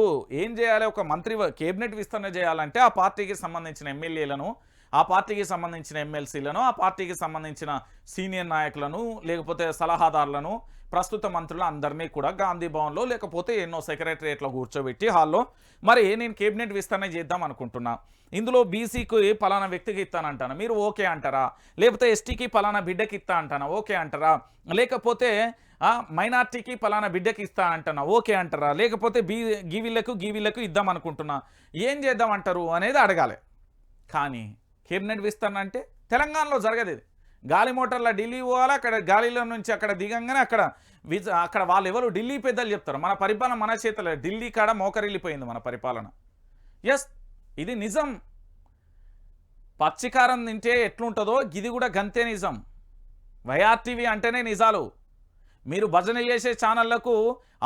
S1: ఏం చేయాలి, ఒక మంత్రి కేబినెట్ విస్తరణ చేయాలంటే ఆ పార్టీకి సంబంధించిన ఎమ్మెల్యేలను, ఆ పార్టీకి సంబంధించిన ఎమ్మెల్సీలను, ఆ పార్టీకి సంబంధించిన సీనియర్ నాయకులను, లేకపోతే సలహాదారులను, ప్రస్తుత మంత్రులు అందరినీ కూడా గాంధీ భవన్లో లేకపోతే ఎన్నో సెక్రటరియట్లో కూర్చోబెట్టి హాల్లో మరి నేను కేబినెట్ విస్తరణ చేద్దాం అనుకుంటున్నా, ఇందులో బీసీకి పలానా వ్యక్తికి ఇస్తానంటాను, మీరు ఓకే అంటారా? లేకపోతే ఎస్టీకి పలానా బిడ్డకి ఇస్తా అంటానా, ఓకే అంటారా? లేకపోతే మైనార్టీకి పలానా బిడ్డకి ఇస్తా అంటున్నా, ఓకే అంటారా? లేకపోతే గీవీళ్ళకు ఇద్దాం అనుకుంటున్నా, ఏం చేద్దామంటారు అనేది అడగాలి. కానీ కేబినెట్ విస్తరణ అంటే తెలంగాణలో జరగదు. ఇది గాలి మోటార్ల ఢిల్లీ పోవాలి, అక్కడ గాలిలో నుంచి అక్కడ దిగంగానే అక్కడ వాళ్ళు ఎవరు ఢిల్లీ పెద్దలు చెప్తారు మన పరిపాలన మన చేతలే, ఢిల్లీ కాడ మోకరిల్లిపోయింది మన పరిపాలన. ఎస్ ఇది నిజం. పచ్చికారం తింటే ఎట్లుంటుందో ఇది కూడా గంతే నిజం. వైఆర్టీవీ అంటేనే నిజాలు. మీరు భజన చేసే ఛానళ్లకు,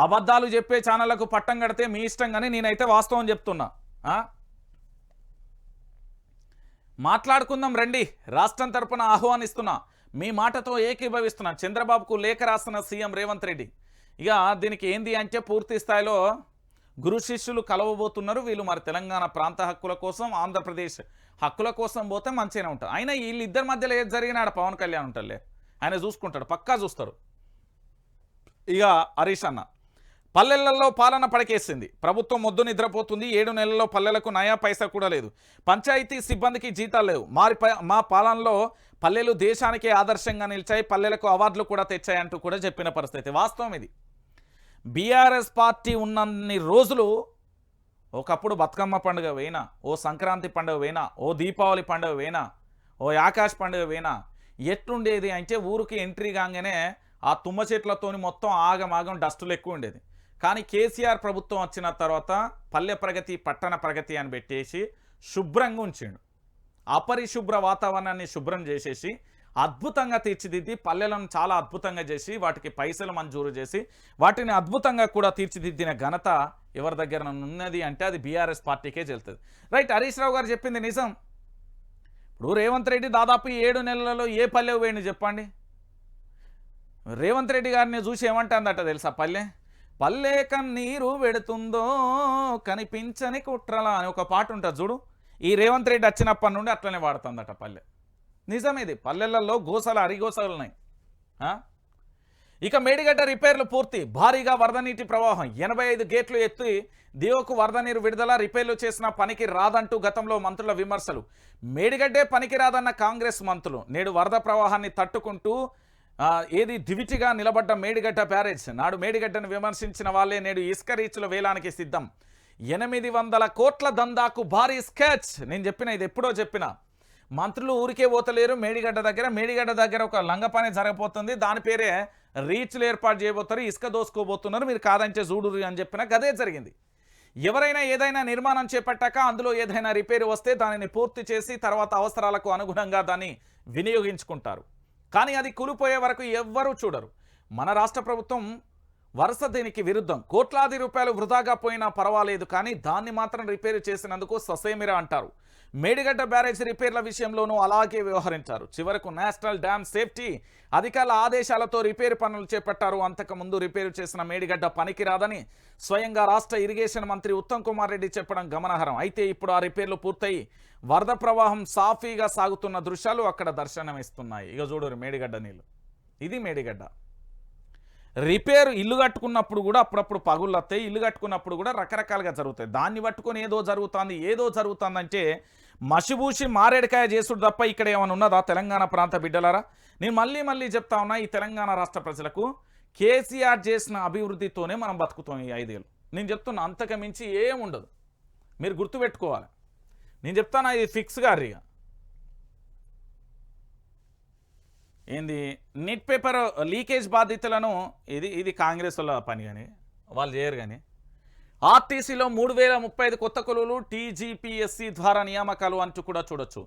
S1: అబద్ధాలు చెప్పే ఛానళ్లకు పట్టం కడితే మీ ఇష్టం, కానీ నేనైతే వాస్తవం చెప్తున్నా. మాట్లాడుకుందాం రండి. రాష్ట్రం తరపున ఆహ్వానిస్తున్నా, మీ మాటతో ఏకీభవిస్తున్నా. చంద్రబాబుకు లేఖ రాస్తున్న సీఎం రేవంత్ రెడ్డి. ఇక దీనికి ఏంది అంటే పూర్తి స్థాయిలో గురు శిష్యులు కలవబోతున్నారు. వీళ్ళు మరి తెలంగాణ ప్రాంత హక్కుల కోసం, ఆంధ్రప్రదేశ్ హక్కుల కోసం పోతే మంచిగానే ఉంటారు. అయినా వీళ్ళిద్దరి మధ్యలో ఏది జరిగినా ఆడ పవన్ కళ్యాణ్ ఉంటారులే, ఆయన చూసుకుంటాడు, పక్కా చూస్తారు. ఇక హరీష్ అన్న, పల్లెలలో పాలన పడకేసింది, ప్రభుత్వం మొద్దు నిద్రపోతుంది, 7 నెలల్లో పల్లెలకు నయా పైసా కూడా లేదు, పంచాయతీ సిబ్బందికి జీతాలు లేవు, మా పాలనలో పల్లెలు దేశానికే ఆదర్శంగా నిలిచాయి, పల్లెలకు అవార్డులు కూడా తెచ్చాయంటూ కూడా చెప్పిన పరిస్థితి. వాస్తవం ఇది. బీఆర్ఎస్ పార్టీ ఉన్నన్ని రోజులు ఒకప్పుడు బతుకమ్మ పండుగ వేయినా, ఓ సంక్రాంతి పండుగ వేయినా, ఓ దీపావళి పండుగ వేయినా, ఓ ఆకాశ్ పండుగ వేయినా ఎట్లుండేది అంటే ఊరికి ఎంట్రీ కాగానే ఆ తుమ్మ చెట్లతోని మొత్తం ఆగమాగం డస్టులు ఎక్కువ ఉండేది. కానీ కేసీఆర్ ప్రభుత్వం వచ్చిన తర్వాత పల్లె ప్రగతి, పట్టణ ప్రగతి అని పెట్టేసి శుభ్రంగా ఉంచిండు. అపరిశుభ్ర వాతావరణాన్ని శుభ్రం చేసేసి అద్భుతంగా తీర్చిదిద్ది పల్లెలను చాలా అద్భుతంగా చేసి వాటికి పైసలు మంజూరు చేసి వాటిని అద్భుతంగా కూడా తీర్చిదిద్దిన ఘనత ఎవరి దగ్గర ఉన్నది అంటే అది బీఆర్ఎస్ పార్టీకే చెల్తుంది. రైట్, హరీష్ రావు గారు చెప్పింది నిజం. ఇప్పుడు రేవంత్ రెడ్డి దాదాపు 7 నెలలలో ఏ పల్లె వేయండి చెప్పండి. రేవంత్ రెడ్డి గారిని చూసి ఏమంటుందట తెలుసా, పల్లె కన్నీరు పెడుతుందో కనిపించని కుట్రలా అని ఒక పాట ఉంటుంది చూడు. ఈ రేవంత్ రెడ్డి వచ్చినప్పటి నుండి అట్లనే వాడుతుందట పల్లె. నిజమేది, పల్లెలలో గోసలు అరిగోసలు ఉన్నాయి. ఇక మేడిగడ్డ రిపేర్లు పూర్తి, భారీగా వరద నీటి ప్రవాహం, 85 గేట్లు ఎత్తి దియోకు వరద నీరు విడుదల, రిపేర్లు చేసిన పనికి రాదంటూ గతంలో మంత్రుల విమర్శలు. మేడిగడ్డే పనికి రాదన్న కాంగ్రెస్ మంత్రులు నేడు వరద ప్రవాహాన్ని తట్టుకుంటూ ఏది దివిటిగా నిలబడ్డ మేడిగడ్డ బ్యారేజ్. నాడు మేడిగడ్డను విమర్శించిన వాళ్ళే నేడు ఇసుక రీచ్ల వేలానికి సిద్ధం. 800 కోట్ల దందాకు భారీ స్కెచ్. నేను చెప్పిన ఇది ఎప్పుడో చెప్పిన, మంత్రులు ఊరికే పోతలేరు. మేడిగడ్డ దగ్గర ఒక లంగపని జరగబోతుంది, దాని పేరే రీచ్లు ఏర్పాటు చేయబోతారు, ఇసుక దోసుకోబోతున్నారు, మీరు కాదంటే చూడురు అని చెప్పిన గదే జరిగింది. ఎవరైనా ఏదైనా నిర్మాణం చేపట్టాక అందులో ఏదైనా రిపేరు వస్తే దానిని పూర్తి చేసి తర్వాత అవసరాలకు అనుగుణంగా దాన్ని వినియోగించుకుంటారు. కానీ అది కూలిపోయే వరకు ఎవ్వరూ చూడరు. మన రాష్ట్ర ప్రభుత్వం వరుస దీనికి విరుద్ధం. కోట్లాది రూపాయలు వృధాగా పోయినా పర్వాలేదు, కానీ దాన్ని మాత్రం రిపేరు చేసినందుకు ససేమిరా అంటారు. మేడిగడ్డ బ్యారేజ్ రిపేర్ల విషయంలోనూ అలాగే వ్యవహరించారు. చివరకు నేషనల్ డ్యామ్ సేఫ్టీ అధికారుల ఆదేశాలతో రిపేరు పనులు చేపట్టారు. అంతకుముందు రిపేరు చేసిన మేడిగడ్డ పనికిరాదని స్వయంగా రాష్ట్ర ఇరిగేషన్ మంత్రి ఉత్తమ్ కుమార్ రెడ్డి చెప్పడం గమనార్హం. అయితే ఇప్పుడు ఆ రిపేర్లు పూర్తయి వరద ప్రవాహం సాఫీగా సాగుతున్న దృశ్యాలు అక్కడ దర్శనమిస్తున్నాయి. ఇక చూడరు మేడిగడ్డ నీళ్ళు. ఇది మేడిగడ్డ. రిపేర్ ఇల్లు కట్టుకున్నప్పుడు కూడా అప్పుడప్పుడు పగుళ్ళు వస్తాయి, ఇల్లు కట్టుకున్నప్పుడు కూడా రకరకాలుగా జరుగుతాయి. దాన్ని పట్టుకొని ఏదో జరుగుతుందంటే మసిబూసి మారేడుకాయ చేసుడు తప్ప ఇక్కడ ఏమైనా ఉన్నదా తెలంగాణ ప్రాంత బిడ్డలారా? నేను మళ్ళీ చెప్తా ఉన్నా, ఈ తెలంగాణ రాష్ట్ర ప్రజలకు కేసీఆర్ చేసిన అభివృద్ధితోనే మనం బతుకుతాం ఈ 5 ఏళ్ళు. నేను చెప్తున్నా, అంతకు మించి ఏముండదు. మీరు గుర్తుపెట్టుకోవాలి. నేను చెప్తాను, ఇది ఫిక్స్ గారు. ఇక ఏంది నీట్ పేపర్ లీకేజ్ బాధితులను ఇది కాంగ్రెస్ వాళ్ళ పని, కానీ వాళ్ళు చేయరు. కానీ ఆర్టీసీలో 3035 కొత్త కొలువులు, టీజీపీఎస్సీ ద్వారా నియామకాలు అంటూ కూడా చూడొచ్చు.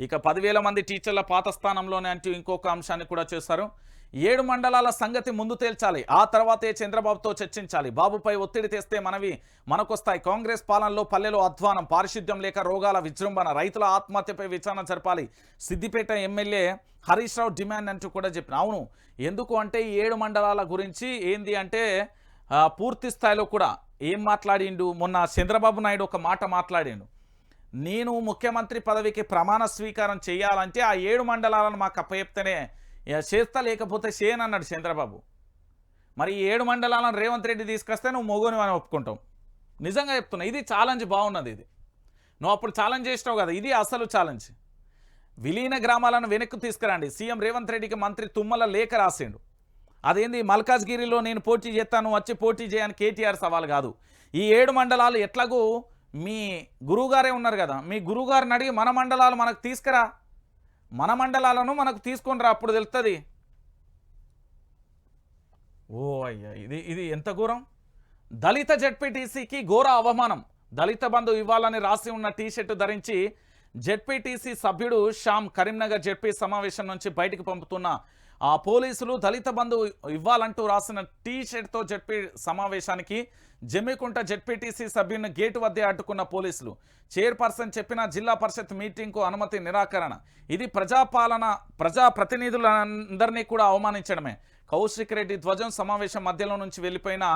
S1: ఇక 10,000 మంది టీచర్ల పాత స్థానంలోనే అంటూ ఇంకొక అంశాన్ని కూడా చేశారు. 7 మండలాల సంగతి ముందు తేల్చాలి, ఆ తర్వాతే చంద్రబాబుతో చర్చించాలి. బాబుపై ఒత్తిడి తెస్తే మనకొస్తాయి. కాంగ్రెస్ పాలనలో పల్లెలో అధ్వానం, పారిశుద్ధ్యం లేక రోగాల విజృంభణ, రైతుల ఆత్మహత్యపై విచారణ జరపాలి. సిద్దిపేట ఎమ్మెల్యే హరీష్ రావు డిమాండ్ అంటూ కూడా చెప్పిన. అవును, ఎందుకు అంటే ఈ 7 మండలాల గురించి ఏంది అంటే పూర్తి స్థాయిలో కూడా ఏం మాట్లాడిండు. మొన్న చంద్రబాబు నాయుడు ఒక మాట మాట్లాడిండు, నేను ముఖ్యమంత్రి పదవికి ప్రమాణ స్వీకారం చేయాలంటే ఆ 7 మండలాలను మాకు అప్పచెప్తేనే చేస్తా, లేకపోతే చేయను అన్నాడు చంద్రబాబు. మరి ఈ 7 మండలాలను రేవంత్ రెడ్డి తీసుకొస్తే నువ్వు మొగోని అని ఒప్పుకుంటావు. నిజంగా చెప్తున్నా, ఇది ఛాలెంజ్ బాగున్నది. ఇది నువ్వు అప్పుడు ఛాలెంజ్ చేసినావు కదా, ఇది అసలు ఛాలెంజ్. విలీన గ్రామాలను వెనక్కి తీసుకురండి. సీఎం రేవంత్ రెడ్డికి మంత్రి తుమ్మల లేఖ రాసిండు. అదేంది, మల్కాజ్గిరిలో నేను పోటీ చేస్తాను, వచ్చి పోటీ చేయని కేటీఆర్ సవాల్ కాదు. ఈ 7 మండలాలు ఎట్లాగూ మీ గురువుగారే ఉన్నారు కదా, మీ గురువుగారిని అడిగి మన మండలాలు మనకు తీసుకురా, మన మండలాలను మనకు తీసుకొని రా, అప్పుడు తెలుస్తుంది. ఓ అయ్యా, ఇది ఎంత ఘోరం. దళిత జెడ్పీటీసీకి ఘోర అవమానం. దళిత బంధు ఇవ్వాలని రాసి ఉన్న టీషర్టు ధరించి జెడ్పీటీసీ సభ్యుడు శ్యామ్ కరీంనగర్ జెడ్పీ సమావేశం నుంచి బయటికి పంపుతున్న ఆ పోలీసులు దళిత బంధు ఇవ్వాలంటూ రాసిన టీషర్ట్తో జెడ్పీ సమావేశానికి జమ్మికుంట జెడ్పీటీసీ సభ్యుని గేటు వద్దే అడ్డుకున్న పోలీసులు. చైర్పర్సన్ చెప్పిన జిల్లా పరిషత్ మీటింగ్కు అనుమతి నిరాకరణ. ఇది ప్రజాప్రతినిధులందరినీ కూడా అవమానించడమే. కౌశిక్ రెడ్డి ధ్వజం సమావేశం మధ్యలో నుంచి వెళ్ళిపోయిన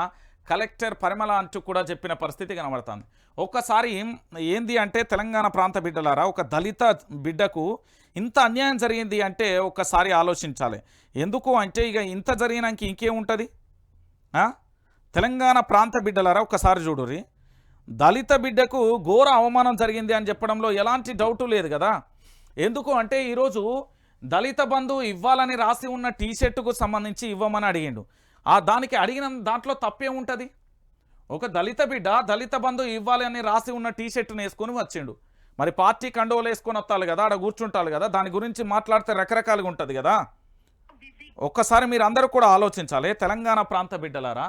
S1: కలెక్టర్ పరిమళ అంటూ కూడా చెప్పిన పరిస్థితి కనబడుతుంది. ఒక్కసారి ఏంది అంటే తెలంగాణ ప్రాంత బిడ్డలారా, ఒక దళిత బిడ్డకు ఇంత అన్యాయం జరిగింది అంటే ఒక్కసారి ఆలోచించాలి. ఎందుకు అంటే ఇక ఇంత జరిగినాక ఇంకేముంటుంది. తెలంగాణ ప్రాంత బిడ్డలారా ఒక్కసారి చూడుర్రి, దళిత బిడ్డకు ఘోర అవమానం జరిగింది అని చెప్పడంలో ఎలాంటి డౌటు లేదు కదా. ఎందుకు అంటే ఈరోజు దళిత బంధు ఇవ్వాలని రాసి ఉన్న టీషర్టుకు సంబంధించి ఇవ్వమని అడిగిండు. దానికి అడిగిన దాంట్లో తప్పే ఉంటుంది. ఒక దళిత బిడ్డ దళిత బంధు ఇవ్వాలని రాసి ఉన్న టీషర్టును వేసుకొని వచ్చిండు. మరి పార్టీ కండోలు వేసుకొని వస్తాడు కదా, ఆడ కూర్చుంటారు కదా, దాని గురించి మాట్లాడితే రకరకాలుగా ఉంటుంది కదా. ఒక్కసారి మీరు అందరూ కూడా ఆలోచించాలి. తెలంగాణ ప్రాంత బిడ్డలారా,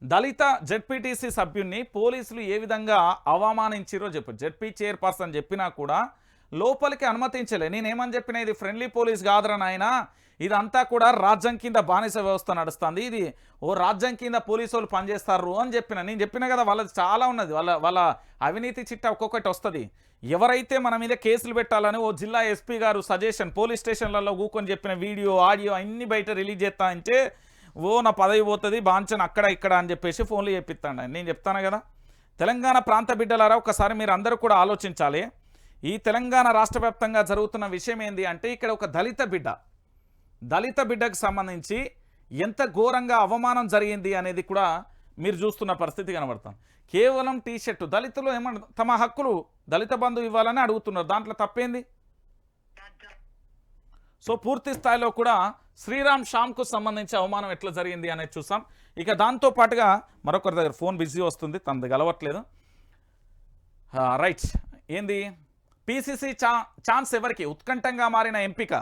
S1: దళిత జెడ్పీటీసీ సభ్యున్ని పోలీసులు ఏ విధంగా అవమానించారో చెప్పు. జెడ్పీ చైర్పర్సన్ చెప్పినా కూడా లోపలికి అనుమతించలే. నేనేమని చెప్పినా, ఇది ఫ్రెండ్లీ పోలీస్ కాదురా నాయనా, ఇదంతా కూడా రాజ్యం కింద బానిస వ్యవస్థ నడుస్తుంది, ఇది ఓ రాజ్యం కింద పోలీసు వాళ్ళు పనిచేస్తారు అని చెప్పిన. నేను చెప్పిన కదా, వాళ్ళది చాలా ఉన్నది, వాళ్ళ అవినీతి చిట్ట ఒక్కొక్కటి వస్తుంది. ఎవరైతే మన మీద కేసులు పెట్టాలని ఓ జిల్లా ఎస్పీ గారు సజెషన్ పోలీస్ స్టేషన్లలో కూకొని చెప్పిన వీడియో ఆడియో అన్ని బయట రిలీజ్ చేస్తా అంటే ఓ నా పదవి పోతుంది బాంచన్ అక్కడ ఇక్కడ అని చెప్పేసి ఫోన్లు చెప్పిస్తాను. నేను చెప్తాను కదా, తెలంగాణ ప్రాంత బిడ్డలారా ఒకసారి మీరు అందరూ కూడా ఆలోచించాలి. ఈ తెలంగాణ రాష్ట్ర వ్యాప్తంగా జరుగుతున్న విషయం ఏంది అంటే, ఇక్కడ ఒక దళిత బిడ్డకు సంబంధించి ఎంత ఘోరంగా అవమానం జరిగింది అనేది కూడా మీరు చూస్తున్న పరిస్థితి కనబడుతుంది. కేవలం టీషర్టు, దళితులు ఏమన్నా తమ హక్కులు దళిత బంధు ఇవ్వాలని అడుగుతున్నారు, దాంట్లో తప్పేంది. సో పూర్తి స్థాయిలో కూడా శ్రీరామ్ శ్యామ్కు సంబంధించి అవమానం ఎట్లా జరిగింది అనేది చూసాం. ఇక దాంతో పాటుగా మరొకరి దగ్గర ఫోన్ బిజీ వస్తుంది, తనది గలవట్లేదు. రైట్, ఏంది పీసీసీ ఛాన్స్ ఎవరికి? ఉత్కంఠంగా మారిన ఎంపిక.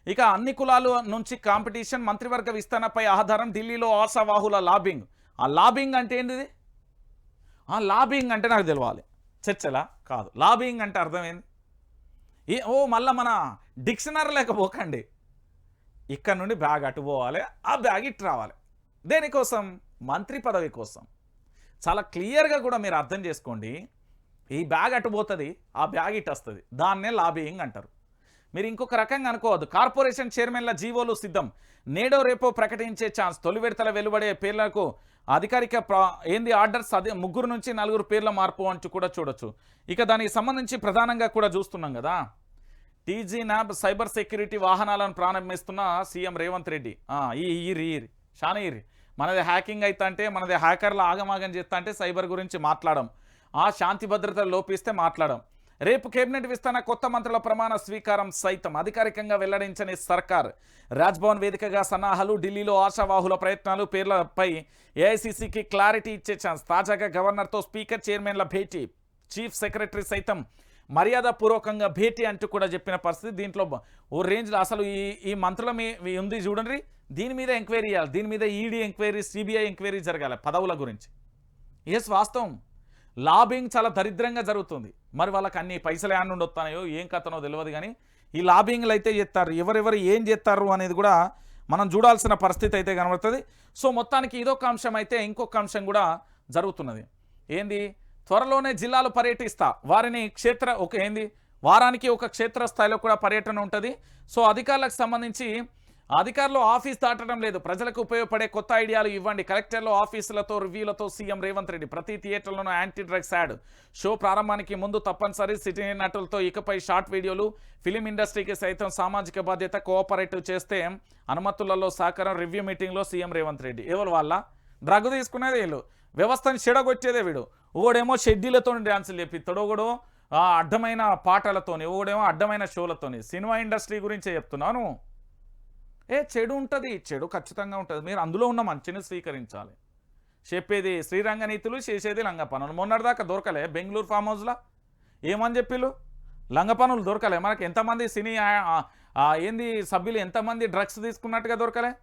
S1: ఇక అన్ని కులాల నుంచి కాంపిటీషన్, మంత్రివర్గ విస్తరణపై ఆధారం, ఢిల్లీలో ఆశావాహుల లాబింగ్. ఆ లాబింగ్ అంటే ఏంటిది? లాబింగ్ అంటే నాకు తెలవాలి, చర్చలా కాదు. లాబింగ్ అంటే అర్థమైంది. మళ్ళీ మన డిక్షనరీ లేకపోకండి, ఇక్కడ నుండి బ్యాగ్ అటు పోవాలి, ఆ బ్యాగ్ ఇటు రావాలి. దేనికోసం? మంత్రి పదవి కోసం. చాలా క్లియర్గా కూడా మీరు అర్థం చేసుకోండి. ఈ బ్యాగ్ అటు పోతుంది, ఆ బ్యాగ్ ఇటు వస్తుంది, దాన్నే లాబింగ్ అంటారు. మీరు ఇంకొక రకంగా అనుకోవద్దు. కార్పొరేషన్ చైర్మన్ల జీవోలు సిద్ధం, నేడో రేపో ప్రకటించే ఛాన్స్. తొలి విడతల వెలువడే పేర్లకు అధికారిక ఆర్డర్స్ 3 నుంచి 4 పేర్ల మార్పు అంటూ కూడా చూడొచ్చు. ఇక దానికి సంబంధించి ప్రధానంగా కూడా చూస్తున్నాం కదా, టీజీ న్యాబ్ సైబర్ సెక్యూరిటీ వాహనాలను ప్రారంభిస్తున్న సీఎం రేవంత్ రెడ్డి. షానీరి మనది హ్యాకింగ్ అయితే అంటే మనది హ్యాకర్లు ఆగమాగం చేస్తా అంటే సైబర్ గురించి మాట్లాడడం, ఆ శాంతి భద్రతలు లోపిస్తే మాట్లాడడం. రేపు కేబినెట్ విస్తరణ, కొత్త మంత్రుల ప్రమాణ స్వీకారం సైతం అధికారికంగా వెల్లడించని సర్కార్. రాజ్భవన్ వేదికగా సన్నాహాలు, ఢిల్లీలో ఆశావాహుల ప్రయత్నాలు, పేర్లపై ఏఐసీసీకి క్లారిటీ ఇచ్చే ఛాన్స్. తాజాగా గవర్నర్తో స్పీకర్, చైర్మన్ల భేటీ, చీఫ్ సెక్రటరీ సైతం మర్యాదపూర్వకంగా భేటీ అంటూ కూడా చెప్పిన పరిస్థితి. దీంట్లో ఓ రేంజ్లో అసలు ఈ మంత్రుల మీ ఉంది చూడండి, దీని మీద ఎంక్వైరీ చేయాలి, దీని మీద ఈడీ ఎంక్వైరీ, సిబిఐ ఎంక్వైరీ జరగాలి పదవుల గురించి. ఎస్, వాస్తవం లాబింగ్ చాలా దరిద్రంగా జరుగుతుంది. మరి వాళ్ళకి అన్ని పైసలు ఏమన్నా ఉండొస్తాయో ఏం కథనో తెలియదు, కానీ ఈ లాబింగ్లు అయితే చేస్తారు. ఎవరెవరు ఏం చేస్తారు అనేది కూడా మనం చూడాల్సిన పరిస్థితి అయితే కనబడుతుంది. సో మొత్తానికి ఇదొక అంశం అయితే, ఇంకొక అంశం కూడా జరుగుతున్నది. ఏంది, త్వరలోనే జిల్లాలు పర్యటిస్తా, వారిని వారానికి ఒక క్షేత్రస్థాయిలో కూడా పర్యటన ఉంటుంది. సో అధికారులకు సంబంధించి అధికారులు ఆఫీస్ దాటడం లేదు, ప్రజలకు ఉపయోగపడే కొత్త ఐడియాలు ఇవ్వండి. కలెక్టర్లు ఆఫీసులతో రివ్యూలతో సీఎం రేవంత్ రెడ్డి. ప్రతి థియేటర్లోనూ యాంటీ డ్రగ్స్ యాడ్. షో ప్రారంభానికి ముందు తప్పనిసరి. సిటీ నటులతో ఇకపై షార్ట్ వీడియోలు. ఫిలిం ఇండస్ట్రీకి సైతం సామాజిక బాధ్యత, కోఆపరేటివ్ చేస్తే అనుమతులలో సహకారం. రివ్యూ మీటింగ్లో సీఎం రేవంత్ రెడ్డి. ఎవరు వాళ్ళ డ్రగ్ తీసుకునేది వీళ్ళు, వ్యవస్థను చెడగొట్టేదే వీడు. ఒకడేమో షెడ్యూలతో డ్యాన్సులు చేపిస్తాడు, ఒకడు అడ్డమైన పాటలతోని, ఒకడేమో అడ్డమైన షోలతోని. సినిమా ఇండస్ట్రీ గురించే చెప్తున్నాను. చెడు ఉంటుంది, చెడు ఖచ్చితంగా ఉంటుంది. మీరు అందులో ఉన్న మంచిని స్వీకరించాలి. చెప్పేది శ్రీరంగనీతులు, చేసేది లంగ పనులు. మొన్నటిదాకా దొరకలే బెంగళూరు ఫామ్ హౌస్లో ఏమని చెప్పిళ్ళు, లంగ పనులు దొరకలే. మనకి ఎంతమంది సినీ సభ్యులు ఎంతమంది డ్రగ్స్ తీసుకున్నట్టుగా దొరకలే.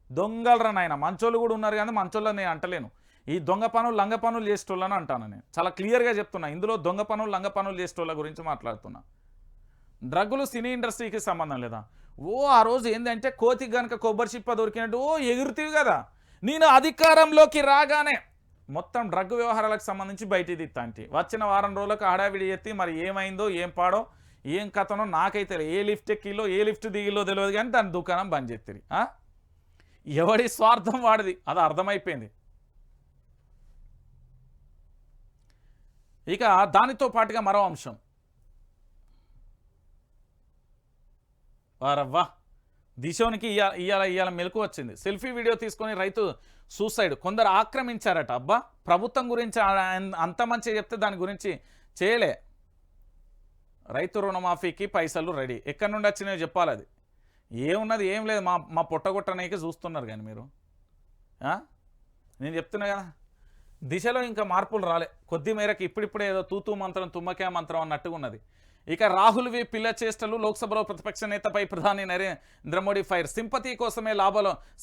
S1: దొంగలరా నాయన, మంచోళ్ళు కూడా ఉన్నారు కానీ మంచోళ్ళని నేను అంటలేను. ఈ దొంగ పనులు లంగ పనులు చేసేటోళ్ళని అంటాను నేను. చాలా క్లియర్గా చెప్తున్నా, ఇందులో దొంగ పనులు లంగ పనులు చేసేటోళ్ళ గురించి మాట్లాడుతున్నా. డ్రగ్గులు సినీ ఇండస్ట్రీకి సంబంధం లేదా? ఆ రోజు ఏంటంటే కోతికి కనుక కొబ్బరి చిప్ప దొరికినట్టు ఎగురుతీవి కదా. నేను అధికారంలోకి రాగానే మొత్తం డ్రగ్ వ్యవహారాలకు సంబంధించి బయటికి తీస్తాంటి. వచ్చిన వారం రోజులకు హడావిడి ఎత్తి మరి ఏమైందో ఏం పాడో ఏం కథనో నాకైతే ఏ లిఫ్ట్ ఎక్కిలో ఏ లిఫ్ట్ దిగిలో తెలియదు, కానీ దాని దుకాణం బంద్ చేస్తారు. ఎవడి స్వార్థం వాడిది, అది అర్థమైపోయింది. ఇక దానితో పాటుగా మరో అంశం, వారవ్వా దిశోనికి ఇవాళ మెలకు వచ్చింది. సెల్ఫీ వీడియో తీసుకొని రైతు సూసైడ్. కొందరు ఆక్రమించారట. అబ్బా, ప్రభుత్వం గురించి అంత మంచిగా చెప్తే దాని గురించి చేయలే. రైతు రుణమాఫీకి పైసలు రెడీ. ఎక్కడి నుండి వచ్చినాయో చెప్పాలి. అది ఏమున్నది, ఏం లేదు. మా పొట్టగొట్టనీకి చూస్తున్నారు కానీ మీరు. నేను చెప్తున్నా కదా, దిశలో ఇంకా మార్పులు రాలే. కొద్ది మేరకు ఇప్పుడిప్పుడే ఏదో తూతూ మంత్రం తుమ్మకే మంత్రం అన్నట్టుగా ఉన్నది. ఇక రాహుల్ వి పిల్ల చేష్టలు. లోక్సభలో ప్రతిపక్ష నేతపై ప్రధాని నరేంద్ర మోడీ ఫైర్. సింపతి కోసమే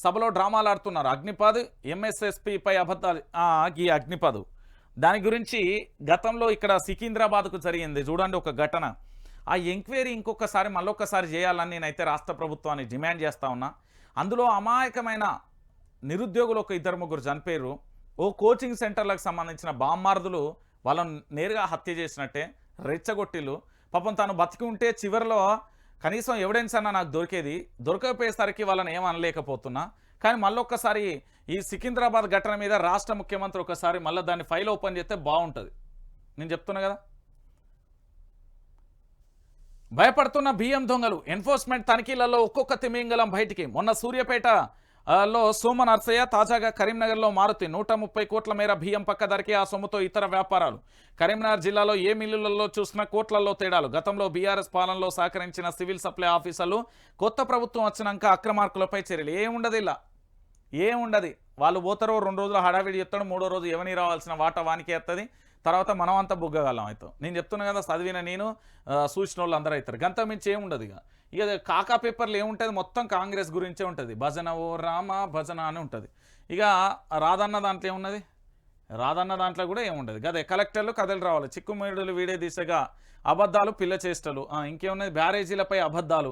S1: సభలో డ్రామాలు ఆడుతున్నారు. అగ్నిపథ్, ఎంఎస్ఎస్పీపై అబద్ధాలు. ఈ అగ్నిపథ్ దాని గురించి గతంలో ఇక్కడ సికింద్రాబాద్కు జరిగింది చూడండి ఒక ఘటన. ఆ ఎంక్వైరీ ఇంకొకసారి మళ్ళొక్కసారి చేయాలని నేనైతే రాష్ట్ర ప్రభుత్వాన్ని డిమాండ్ చేస్తా ఉన్నా. అందులో అమాయకమైన నిరుద్యోగులు ఒక 2-3 చనిపోయారు. ఓ కోచింగ్ సెంటర్లకు సంబంధించిన బామ్మార్దులు వాళ్ళను నేరుగా హత్య చేసినట్టే రెచ్చగొట్టిలు. పాపం తాను బతికి ఉంటే చివరిలో కనీసం ఎవిడెన్స్ అన్నా నాకు దొరకకపోయేసరికి వాళ్ళని ఏమనలేకపోతున్నా. కానీ మళ్ళొక్కసారి ఈ సికింద్రాబాద్ ఘటన మీద రాష్ట్ర ముఖ్యమంత్రి ఒకసారి మళ్ళీ దాన్ని ఫైల్ ఓపెన్ చేస్తే బాగుంటుంది. నేను చెప్తున్నా కదా. భయపడుతున్న బియ్యం దొంగలు. ఎన్ఫోర్స్మెంట్ తనిఖీలలో ఒక్కొక్క తిమింగలం బయటికి. మొన్న సూర్యాపేట లో సోమ నర్సయ్య, తాజాగా కరీంనగర్లో మారుతి. 130 కోట్ల మేర బియ్యం పక్క ధరకి, ఆ సొమ్ముతో ఇతర వ్యాపారాలు. కరీంనగర్ జిల్లాలో ఏ మిల్లులలో చూసినా కోట్లలో తేడాలు. గతంలో బీఆర్ఎస్ పాలనలో సహకరించిన సివిల్ సప్లై ఆఫీసర్లు కొత్త ప్రభుత్వం వచ్చినాక అక్రమార్కులపై చర్యలు. ఏముండదు, ఇలా ఏముండదు. వాళ్ళు పోతారో 2 రోజులు హడావిడి చెప్తాడు, 3వ రోజు ఎవని రావాల్సిన వాటా వానికి వస్తుంది. తర్వాత మనం అంతా బుగ్గగలం అవుతాం. నేను చెప్తున్నా కదా, చదివిన నేను సూచన వాళ్ళు అందరూ అవుతారు. గంత మించి ఏముండదు. ఇక కాకా పేపర్లు ఏముంటుంది, మొత్తం కాంగ్రెస్ గురించే ఉంటుంది. భజన ఓ రామ భజన అని ఉంటుంది. ఇక రాధన్న దాంట్లో ఏమున్నది, రాధన్న దాంట్లో కూడా ఏముండదు. గదే కలెక్టర్లు కథలు రావాలి. చిక్కుమేడులు వీడే దిశగా అబద్ధాలు, పిల్ల చేష్టలు. ఇంకేమున్నది, బ్యారేజీలపై అబద్ధాలు.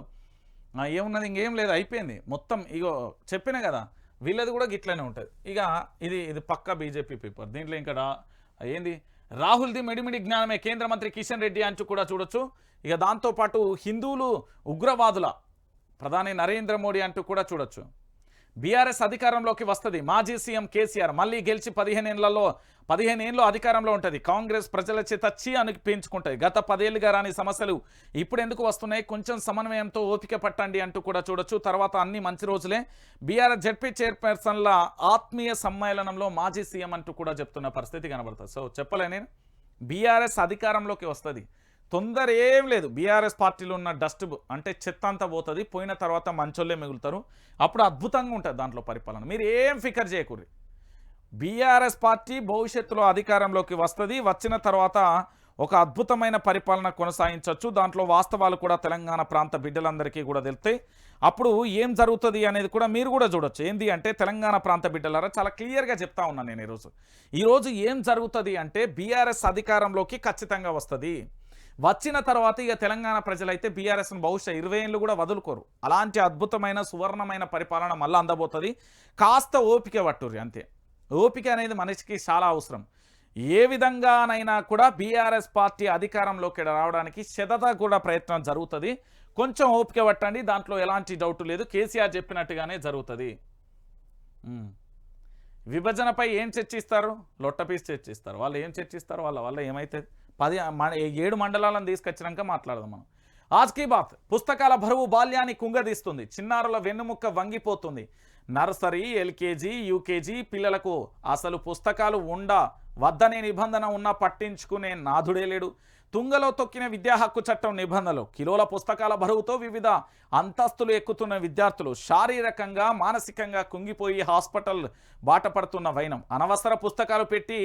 S1: ఏమున్నది, ఇంకేం లేదు, అయిపోయింది మొత్తం. ఇగో చెప్పిన కదా, వీళ్ళది కూడా గిట్లనే ఉంటుంది. ఇక ఇది పక్కా బీజేపీ పేపర్. దీంట్లో ఇంకా ఏంది, రాహుల్ది మిడిమిడి జ్ఞానమే కేంద్ర మంత్రి కిషన్ రెడ్డి అంటూ కూడా చూడొచ్చు. ఇక దాంతోపాటు హిందువులు ఉగ్రవాదుల ప్రధాని నరేంద్ర మోడీ అంటూ కూడా చూడొచ్చు. బీఆర్ఎస్ అధికారంలోకి వస్తుంది. మాజీ సీఎం కేసీఆర్ మళ్ళీ గెలిచి 15 ఏళ్ళు అధికారంలో ఉంటుంది. కాంగ్రెస్ ప్రజల చేత అనిపించుకుంటాయి. గత 10 ఏళ్ళుగా రాని సమస్యలు ఇప్పుడు ఎందుకు వస్తున్నాయి, కొంచెం సమన్వయంతో ఓపిక పట్టండి అంటూ కూడా చూడొచ్చు. తర్వాత అన్ని మంచి రోజులే. బీఆర్ఎస్ జెడ్పీ చైర్పర్సన్ల ఆత్మీయ సమ్మేళనంలో మాజీ సీఎం అంటూ కూడా చెప్తున్న పరిస్థితి కనబడుతుంది. సో చెప్పలేని బీఆర్ఎస్ అధికారంలోకి వస్తుంది, తొందర ఏం లేదు. బీఆర్ఎస్ పార్టీలో ఉన్న డస్ట్ అంటే చెత్త అంతా పోతుంది, పోయిన తర్వాత మంచోళ్ళే మిగులుతారు. అప్పుడు అద్భుతంగా ఉంటుంది దాంట్లో పరిపాలన. మీరు ఏం ఫికర్ చేయకూడదు. బీఆర్ఎస్ పార్టీ భవిష్యత్తులో అధికారంలోకి వస్తుంది, వచ్చిన తర్వాత ఒక అద్భుతమైన పరిపాలన కొనసాగించవచ్చు. దాంట్లో వాస్తవాలు కూడా తెలంగాణ ప్రాంత బిడ్డలందరికీ కూడా తెలుస్తాయి. అప్పుడు ఏం జరుగుతుంది అనేది కూడా మీరు కూడా చూడొచ్చు. ఏంది అంటే తెలంగాణ ప్రాంత బిడ్డలారా చాలా క్లియర్గా చెప్తా ఉన్నాను నేను ఈరోజు ఏం జరుగుతుంది అంటే బీఆర్ఎస్ అధికారంలోకి ఖచ్చితంగా వస్తుంది. వచ్చిన తర్వాత ఇక తెలంగాణ ప్రజలైతే బీఆర్ఎస్ను బహుశా 20 ఏళ్ళు కూడా వదులుకోరు. అలాంటి అద్భుతమైన సువర్ణమైన పరిపాలన మళ్ళీ అందబోతుంది. కాస్త ఓపిక పట్టుర్రి అంతే. ఓపిక అనేది మనిషికి చాలా అవసరం. ఏ విధంగానైనా కూడా బీఆర్ఎస్ పార్టీ అధికారంలోకి రావడానికి శతత కూడా ప్రయత్నం జరుగుతుంది. కొంచెం ఓపిక పట్టండి, దాంట్లో ఎలాంటి డౌట్ లేదు. కేసీఆర్ చెప్పినట్టుగానే జరుగుతుంది. విభజనపై ఏం చర్చిస్తారు? లొట్టపీస్ చర్చిస్తారు. వాళ్ళు ఏం చర్చిస్తారు? వాళ్ళ ఏమైతుంది? 7 మండలాలను తీసుకొచ్చినాక మాట్లాడదాం మనం. ఆజ్ కీ బాత్. పుస్తకాల బరువు బాల్యాన్ని కుంగదీస్తుంది, చిన్నారుల వెన్నుముక్క వంగిపోతుంది. నర్సరీ, ఎల్కేజీ, యూకేజీ పిల్లలకు అసలు పుస్తకాలు వద్దనే నిబంధన ఉన్నా పట్టించుకునే నాథుడే లేడు. తుంగలో తొక్కిన విద్యా హక్కు చట్టం నిబంధనలు. కిలోల పుస్తకాల బరువుతో వివిధ అంతస్తులు ఎక్కుతున్న విద్యార్థులు శారీరకంగా మానసికంగా కుంగిపోయి హాస్పిటల్ బాటపడుతున్న వైనం. అనవసర పుస్తకాలు పెట్టి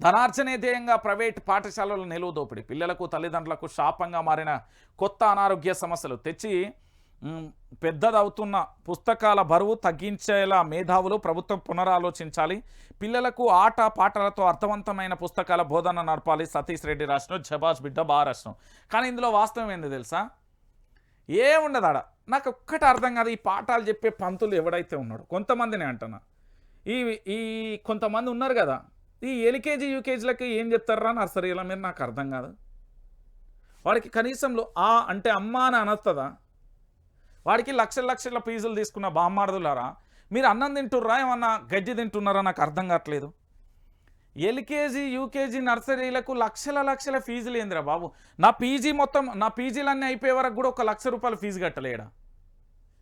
S1: ధనార్జనే ధ్యేయంగా ప్రైవేట్ పాఠశాలల నిలువ దోపిడీ. పిల్లలకు తల్లిదండ్రులకు శాపంగా మారిన కొత్త అనారోగ్య సమస్యలు తెచ్చి పెద్దదవుతున్న పుస్తకాల బరువు తగ్గించేలా మేధావులు ప్రభుత్వం పునరాలోచించాలి. పిల్లలకు ఆట పాటలతో అర్థవంతమైన పుస్తకాల బోధన నడపాలి. సతీష్ రెడ్డి రాష్ట్రం, జబాజ్ బిడ్డ బాగా రాష్ట్రం. కానీ ఇందులో వాస్తవం ఏంది తెలుసా? ఏముండదు ఆడ. నాకు ఒక్కటి అర్థం కాదు, ఈ పాఠాలు చెప్పే పంతులు ఎవడైతే ఉన్నాడు, కొంతమందినే అంటున్నా, ఈ కొంతమంది ఉన్నారు కదా, ఈ ఎల్కేజీ యూకేజీలకి ఏం చెప్తారా నర్సరీల మీద నాకు అర్థం కాదు. వాడికి కనీసంలో అంటే అమ్మ అని అనొస్తుందా? వాడికి లక్షల ఫీజులు తీసుకున్న బామ్మార్దులారా, మీరు అన్నం తింటుర్రా ఏమన్నా గజ్జి తింటున్నారా? నాకు అర్థం కావట్లేదు. ఎల్కేజీ యూకేజీ నర్సరీలకు లక్షల ఫీజులు ఏందిరా బాబు? నా పీజీలన్నీ అయిపోయే వరకు కూడా ₹1,00,000 ఫీజు కట్టలేడా?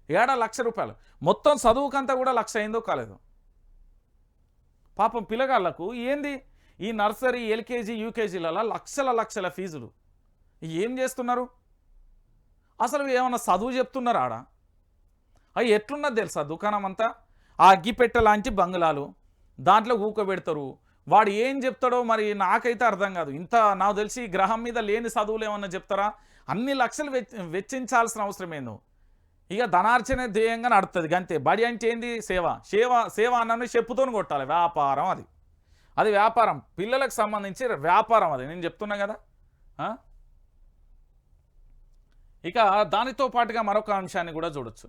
S1: ఏడా ₹1,00,000 మొత్తం చదువుకంతా కూడా 1,00,000 అయిందో కాలేదు. పాపం పిల్లగాళ్లకు ఏంది ఈ నర్సరీ, ఎల్కేజీ, యూకేజీలలో లక్షల ఫీజులు ఏం చేస్తున్నారు? అసలు ఏమన్నా చదువు చెప్తున్నారు ఆడ? అవి ఎట్లున్నది తెలుసా? దుకాణం అంతా ఆ అగ్గిపెట్టె లాంటి బంగ్లాలు, దాంట్లో ఊకబెడతారు. వాడు ఏం చెప్తాడో మరి నాకైతే అర్థం కాదు. ఇంత నాకు తెలిసి గ్రహం మీద లేని చదువులు ఏమన్నా చెప్తారా? అన్ని లక్షలు వెచ్చించాల్సిన అవసరం ఏందో. ఇక ధనార్జన ధ్యేయంగా నడుతుంది అంతే. బడి అంటే ఏంది? సేవ అన్నది చెప్పుతోని కొట్టాలి. వ్యాపారం అది వ్యాపారం. పిల్లలకు సంబంధించి వ్యాపారం అది, నేను చెప్తున్నా కదా. ఇక దానితో పాటుగా మరొక అంశాన్ని కూడా చూడొచ్చు.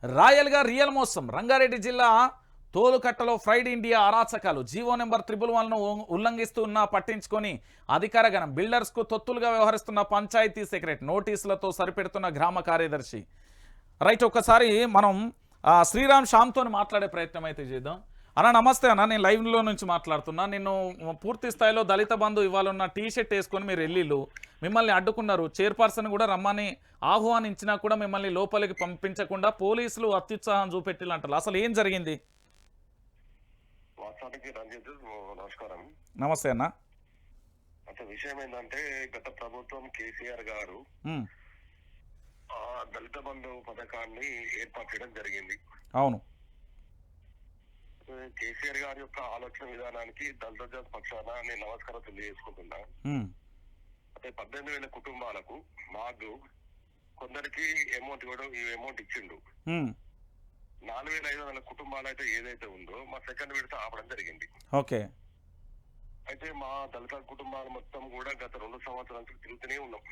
S1: రాయల్గా రియల్ మోసం. రంగారెడ్డి జిల్లా తోలుకట్టలో ఫ్రైడ్ ఇండియా అరాచకాలు. జీవో నెంబర్ 111ను ఉల్లంఘిస్తున్నా పట్టించుకొని అధికార గణం. బిల్డర్స్కు తొత్తులుగా వ్యవహరిస్తున్న పంచాయతీ సెక్రటరీ. నోటీసులతో సరిపెడుతున్న గ్రామ కార్యదర్శి. రైట్, ఒకసారి మనం శ్రీరామ్ శ్యామ్తో మాట్లాడే ప్రయత్నం అయితే చేద్దాం. అన్న నమస్తే అన్న, నేను లైవ్లో నుంచి మాట్లాడుతున్నా. నిన్ను పూర్తి స్థాయిలో దళిత బంధు ఇవ్వాలన్న టీషర్ట్ వేసుకొని మీరు వెళ్ళిళ్ళు, మిమ్మల్ని అడ్డుకున్నారు. చైర్పర్సన్ కూడా రమ్మని ఆహ్వానించినా కూడా మిమ్మల్ని లోపలికి పంపించకుండా పోలీసులు అత్యుత్సాహం చూపెట్టిల్లు అంటారు. అసలు ఏం జరిగింది?
S3: నమస్కారం.
S1: నమస్తే అన్న.
S3: అసలు విషయం ఏంటంటే గత ప్రభుత్వం కేసీఆర్ గారు దళిత బంధు పథకాన్ని ఏర్పాటు చేయడం జరిగింది.
S1: అవును.
S3: కేసీఆర్ గారి యొక్క ఆలోచన విధానానికి దళిత పక్షాన నేను నమస్కారం తెలియజేసుకుంటున్నా. అంటే 18,000 కుటుంబాలకు మాకు కొందరికి అమౌంట్ ఇచ్చిండు. 4,500 కుటుంబాలు అయితే ఏదైతే ఉందో మా సెకండ్ విడత ఆపడం జరిగింది.
S1: ఓకే.
S3: అయితే మా దళిత కుటుంబాలు మొత్తం కూడా గత 2 సంవత్సరాల నుంచి తిరుగుతూనే ఉన్నాం.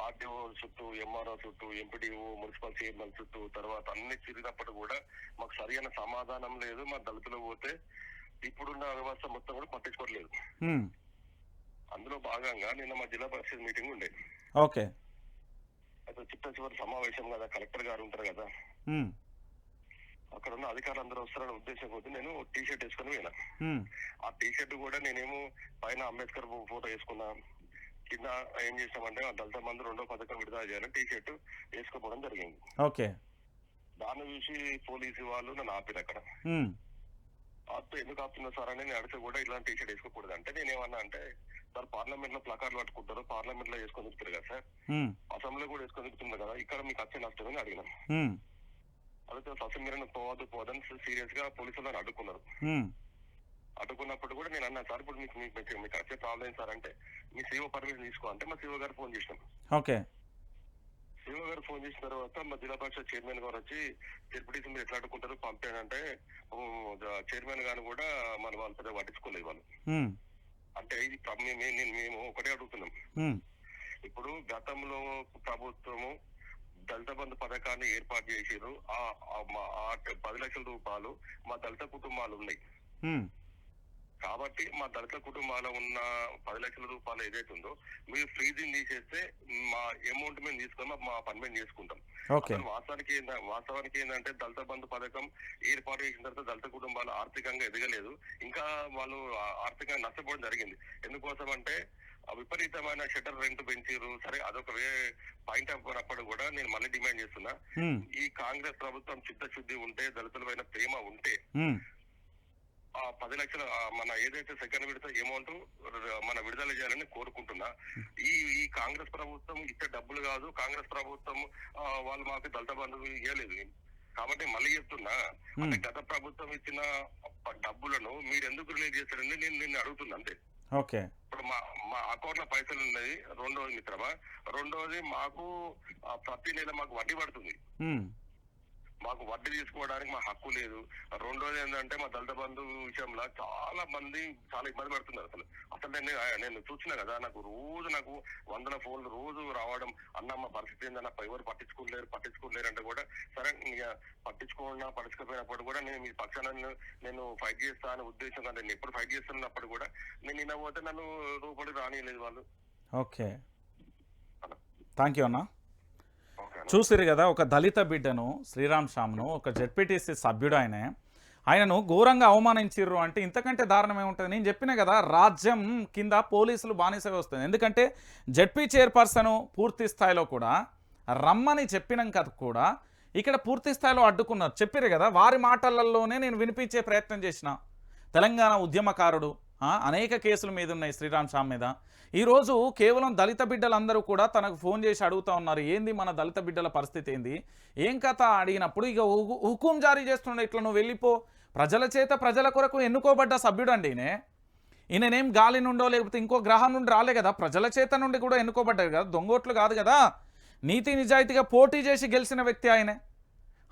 S3: ఆర్డీఓ చుట్టూ, ఎంఆర్ఓ చుట్టూ, ఎంపీడీఓ, మున్సిపల్ చైర్మన్ చుట్టూ, తర్వాత అన్ని తిరిగినప్పుడు కూడా మాకు సరైన సమాధానం లేదు. మా దళితులు పోతే ఇప్పుడున్న వ్యవస్థ మొత్తం కూడా పట్టించుకోవట్లేదు. అందులో భాగంగా నిన్న మా జిల్లా పరిషత్ మీటింగ్ ఉండేది.
S1: ఓకే.
S3: అయితే చిట్ట చివరి సమావేశం కదా, కలెక్టర్ గారు ఉంటారు కదా, అక్కడ ఉన్న అధికారులు అందరూ వస్తారనే ఉద్దేశం కొద్ది నేను టీ షర్ట్ వేసుకుని పోయినా.
S1: ఉమ్,
S3: ఆ టీ షర్ట్ కూడా నేనేమో పైన అంబేద్కర్ ఫోటో వేసుకున్నా, కింద ఏం చేసామంటే ఆ దళిత బంధు 2వ పథకం విడుదల చేయాలని టీ షర్ట్ వేసుకోవడం జరిగింది.
S1: ఓకే.
S3: దాన్ని చూసి పోలీసు వాళ్ళు నన్ను ఆపిరు అక్కడ.
S1: ఉమ్,
S3: ఆపితే ఎందుకు ఆపుతున్నారు సార్ అని నేను అడిగితే కూడా ఇలాంటి టీ షర్ట్ వేసుకోకూడదు అంటే నేనేమన్నా అంటే సార్ పార్లమెంట్ లో ప్లకార్లు పట్టుకుంటారు, పార్లమెంట్ లో వేసుకొని తిప్పుతారు కదా సార్,
S1: ఉమ్,
S3: అసెంబ్లీలో కూడా వేసుకొని తిప్పుతున్నారు కదా, ఇక్కడ మీకు వచ్చే నష్టం అని అడిగినా.
S1: ఉమ్,
S3: అడిగితే అసలు మీరు పోవద్దని సీరియస్ గా పోలీసులు అడ్డుకున్నారు.
S1: ఉమ్,
S3: అడ్డుకున్నప్పుడు కూడా నేను అన్నా సార్ ఇప్పుడు మీకు వచ్చే ప్రాబ్లం ఏంటి సార్ అంటే మీ సీఓ పర్మిషన్ తీసుకో అంటే మా సీఓ గారు ఫోన్ చేసినాం.
S1: ఓకే.
S3: సీఓ గారు ఫోన్ చేసిన తర్వాత మా జిల్లా పరిషత్ చైర్మన్ గారు వచ్చి డిప్యూటీస్ మీరు ఎట్లా అడ్డుకుంటారు పంపానంటే చైర్మన్ గారు కూడా మన వాళ్ళు పెద్ద పట్టించుకోలేదు వాళ్ళు.
S1: ఉమ్,
S3: అంటే ఇది మేము ఒకటే అడుగుతున్నాం.
S1: ఉమ్,
S3: ఇప్పుడు గతంలో ప్రభుత్వము దళిత బంధు పథకాన్ని ఏర్పాటు చేసారు. ఆ 10 లక్షల రూపాయలు మా దళిత కుటుంబాలు ఉన్నాయి
S1: ఉమ్,
S3: కాబట్టి మా దళిత కుటుంబాల్లో ఉన్న 10 లక్షల రూపాయలు ఏదైతే ఉందో మీరు ఫ్రీజింగ్ తీసేస్తే మా అమౌంట్ మేము తీసుకొని మా పని మేము చేసుకుంటాం.
S1: ఓకే.
S3: వాస్తవానికి ఏంటంటే దళిత బంధు పథకం ఏర్పాటు చేసిన తర్వాత దళిత కుటుంబాలు ఆర్థికంగా ఎదగలేదు, ఇంకా వాళ్ళు ఆర్థికంగా నష్టపోవడం జరిగింది. ఎందుకోసం అంటే విపరీతమైన షట్టర్ రెంట్ పెంచారు. సరే అదొక పాయింట్ ఆఫ్ అప్పుడు కూడా నేను మళ్ళీ డిమాండ్ చేస్తున్నా,
S1: ఉమ్,
S3: ఈ కాంగ్రెస్ ప్రభుత్వం చిత్తశుద్ధి ఉంటే దళితులపైన ప్రేమ ఉంటే
S1: ఉమ్,
S3: ఆ 10 లక్షల మన ఏదైతే సెకండ్ విడత అమౌంట్ మన విడుదల చేయాలని కోరుకుంటున్నా. ఈ కాంగ్రెస్ ప్రభుత్వం ఇచ్చే డబ్బులు కాదు, కాంగ్రెస్ ప్రభుత్వం వాళ్ళు మాకు దళిత బంధువు ఇవ్వలేదు. కాబట్టి మళ్ళీ చెప్తున్నా, అంటే గత ప్రభుత్వం ఇచ్చిన డబ్బులను మీరు ఎందుకు రిలీజ్ చేస్తారని నేను అడుగుతున్నా అంతే.
S1: ఓకే.
S3: ఇప్పుడు మా అకౌంట్ లో పైసలు ఉన్నాయి. రెండోది మిత్రమా, రెండోది మాకు ప్రతి నెల మాకు వడ్డీ పడుతుంది.
S1: ఉమ్,
S3: మాకు వడ్డీ తీసుకోవడానికి మా హక్కు లేదు. రెండోది ఏంటంటే మా దళిత బంధు విషయంలో చాలా మంది చాలా ఇబ్బంది పడుతున్నారు. అసలు నేను చూసినా కదా, నాకు వందల ఫోన్లు రోజు రావడం, అన్న మా పరిస్థితి ఏందన్న ఎవరు పట్టించుకోలేరు అంటే కూడా సరే పట్టించుకోకపోయినప్పుడు కూడా నేను మీ పక్షాన నేను ఫైట్ చేస్తా అనే ఉద్దేశం కాదు. నేను ఎప్పుడు ఫైట్ చేస్తున్నప్పుడు కూడా నేను నిన్నపోతే నన్ను రూపడి రానియలేదు వాళ్ళు.
S1: ఓకే. థ్యాంక్ యూ అన్న. చూసిరు కదా, ఒక దళిత బిడ్డను శ్రీరామ్ శ్యామ్ను ఒక జెడ్పీటీసీ సభ్యుడు ఆయనను ఘోరంగా అవమానించిర్రు అంటే ఇంతకంటే దారుణం ఏముంటుంది. నేను చెప్పిన కదా, రాజ్యం కింద పోలీసులు బానిస వస్తుంది. ఎందుకంటే జెడ్పీ చైర్పర్సన్ పూర్తి స్థాయిలో కూడా రమ్మని చెప్పినాక కూడా ఇక్కడ పూర్తి స్థాయిలో అడ్డుకున్నారు. చెప్పారు కదా, వారి మాటలలోనే నేను వినిపించే ప్రయత్నం చేసిన. తెలంగాణ ఉద్యమకారుడు, అనేక కేసుల మీద ఉన్నాయి శ్రీరామ్ శ్యామ్ మీద. ఈరోజు కేవలం దళిత బిడ్డలందరూ కూడా తనకు ఫోన్ చేసి అడుగుతూ ఉన్నారు, ఏంది మన దళిత బిడ్డల పరిస్థితి ఏంది, ఏం కథ అడిగినప్పుడు ఇక హుకుం జారీ చేస్తుండే, ఇట్లా నువ్వు వెళ్ళిపో. ప్రజల చేత ప్రజల కొరకు ఎన్నుకోబడ్డ సభ్యుడు అండి ఈయననేం గాలి నుండో లేకపోతే ఇంకో గ్రహం నుండి రాలే కదా, ప్రజల చేత నుండి కూడా ఎన్నుకోబడ్డాడు కదా, దొంగోట్లు కాదు కదా, నీతి నిజాయితీగా పోటీ చేసి గెలిచిన వ్యక్తి ఆయనే.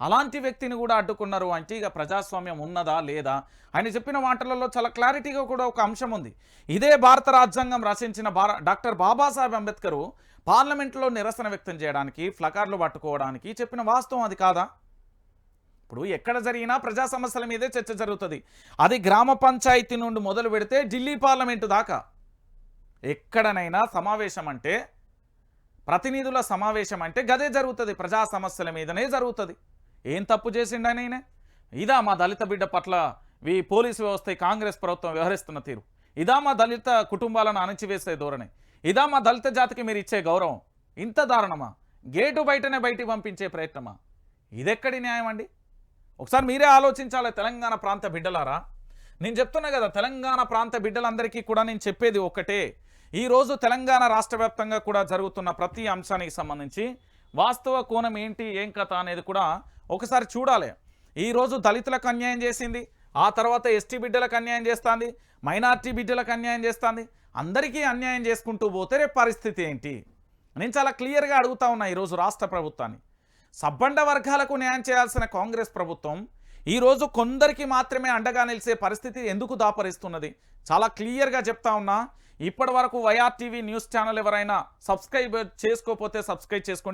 S1: అలాంటి వ్యక్తిని కూడా అడ్డుకున్నారు అంటే ఇక ప్రజాస్వామ్యం ఉన్నదా లేదా? ఆయన చెప్పిన మాటలలో చాలా క్లారిటీగా కూడా ఒక అంశం ఉంది. ఇదే భారత రాజ్యాంగం రచించిన డాక్టర్ బాబాసాహెబ్ అంబేద్కర్ పార్లమెంట్లో నిరసన వ్యక్తం చేయడానికి, ప్లకార్డులు పట్టుకోవడానికి చెప్పిన వాస్తవం అది కాదా? ఇప్పుడు ఎక్కడ జరిగినా ప్రజా సమస్యల మీదే చర్చ జరుగుతుంది. అది గ్రామ పంచాయతీ నుండి మొదలు పెడితే ఢిల్లీ పార్లమెంటు దాకా ఎక్కడనైనా సమావేశం అంటే, ప్రతినిధుల సమావేశం అంటే గదే జరుగుతుంది, ప్రజా సమస్యల మీదనే జరుగుతుంది. ఏం తప్పు చేసిండని ఇదా మా దళిత బిడ్డ పట్ల పోలీసు వ్యవస్థ కాంగ్రెస్ ప్రభుత్వం వ్యవహరిస్తున్న తీరు? ఇదా మా దళిత కుటుంబాలను అణచివేసే ధోరణి? ఇదా మా దళిత జాతికి మీరు ఇచ్చే గౌరవం? ఇంత దారుణమా? గేటు బయటనే బయటికి పంపించే ప్రయత్నమా? ఇదెక్కడి న్యాయం అండి? ఒకసారి మీరే ఆలోచించాలి తెలంగాణ ప్రాంత బిడ్డలారా. నేను చెప్తున్నా కదా, తెలంగాణ ప్రాంత బిడ్డలందరికీ కూడా నేను చెప్పేది ఒకటే, ఈరోజు తెలంగాణ రాష్ట్ర వ్యాప్తంగా కూడా జరుగుతున్న ప్రతి అంశానికి సంబంధించి వాస్తవ కోణం ఏంటి, ఏం కథ అనేది కూడా ఒకసారి చూడాలి. ఈరోజు దళితులకు అన్యాయం చేసింది, ఆ తర్వాత ఎస్టీ బిడ్డలకు అన్యాయం చేస్తుంది, మైనార్టీ బిడ్డలకు అన్యాయం చేస్తుంది, అందరికీ అన్యాయం చేసుకుంటూ పోతే రేపు పరిస్థితి ఏంటి? నేను చాలా క్లియర్గా అడుగుతా ఉన్నా ఈరోజు రాష్ట్ర ప్రభుత్వాన్ని. సబ్బండ వర్గాలకు న్యాయం చేయాల్సిన కాంగ్రెస్ ప్రభుత్వం ఈరోజు కొందరికి మాత్రమే అండగా నిలిచే పరిస్థితి ఎందుకు దాపరిస్తున్నది? చాలా క్లియర్గా చెప్తా ఉన్నా. ఇప్పటి వరకు వైఆర్టీవీ న్యూస్ ఛానల్ ఎవరైనా సబ్స్క్రైబ్ చేసుకోకపోతే సబ్స్క్రైబ్ చేసుకోండి.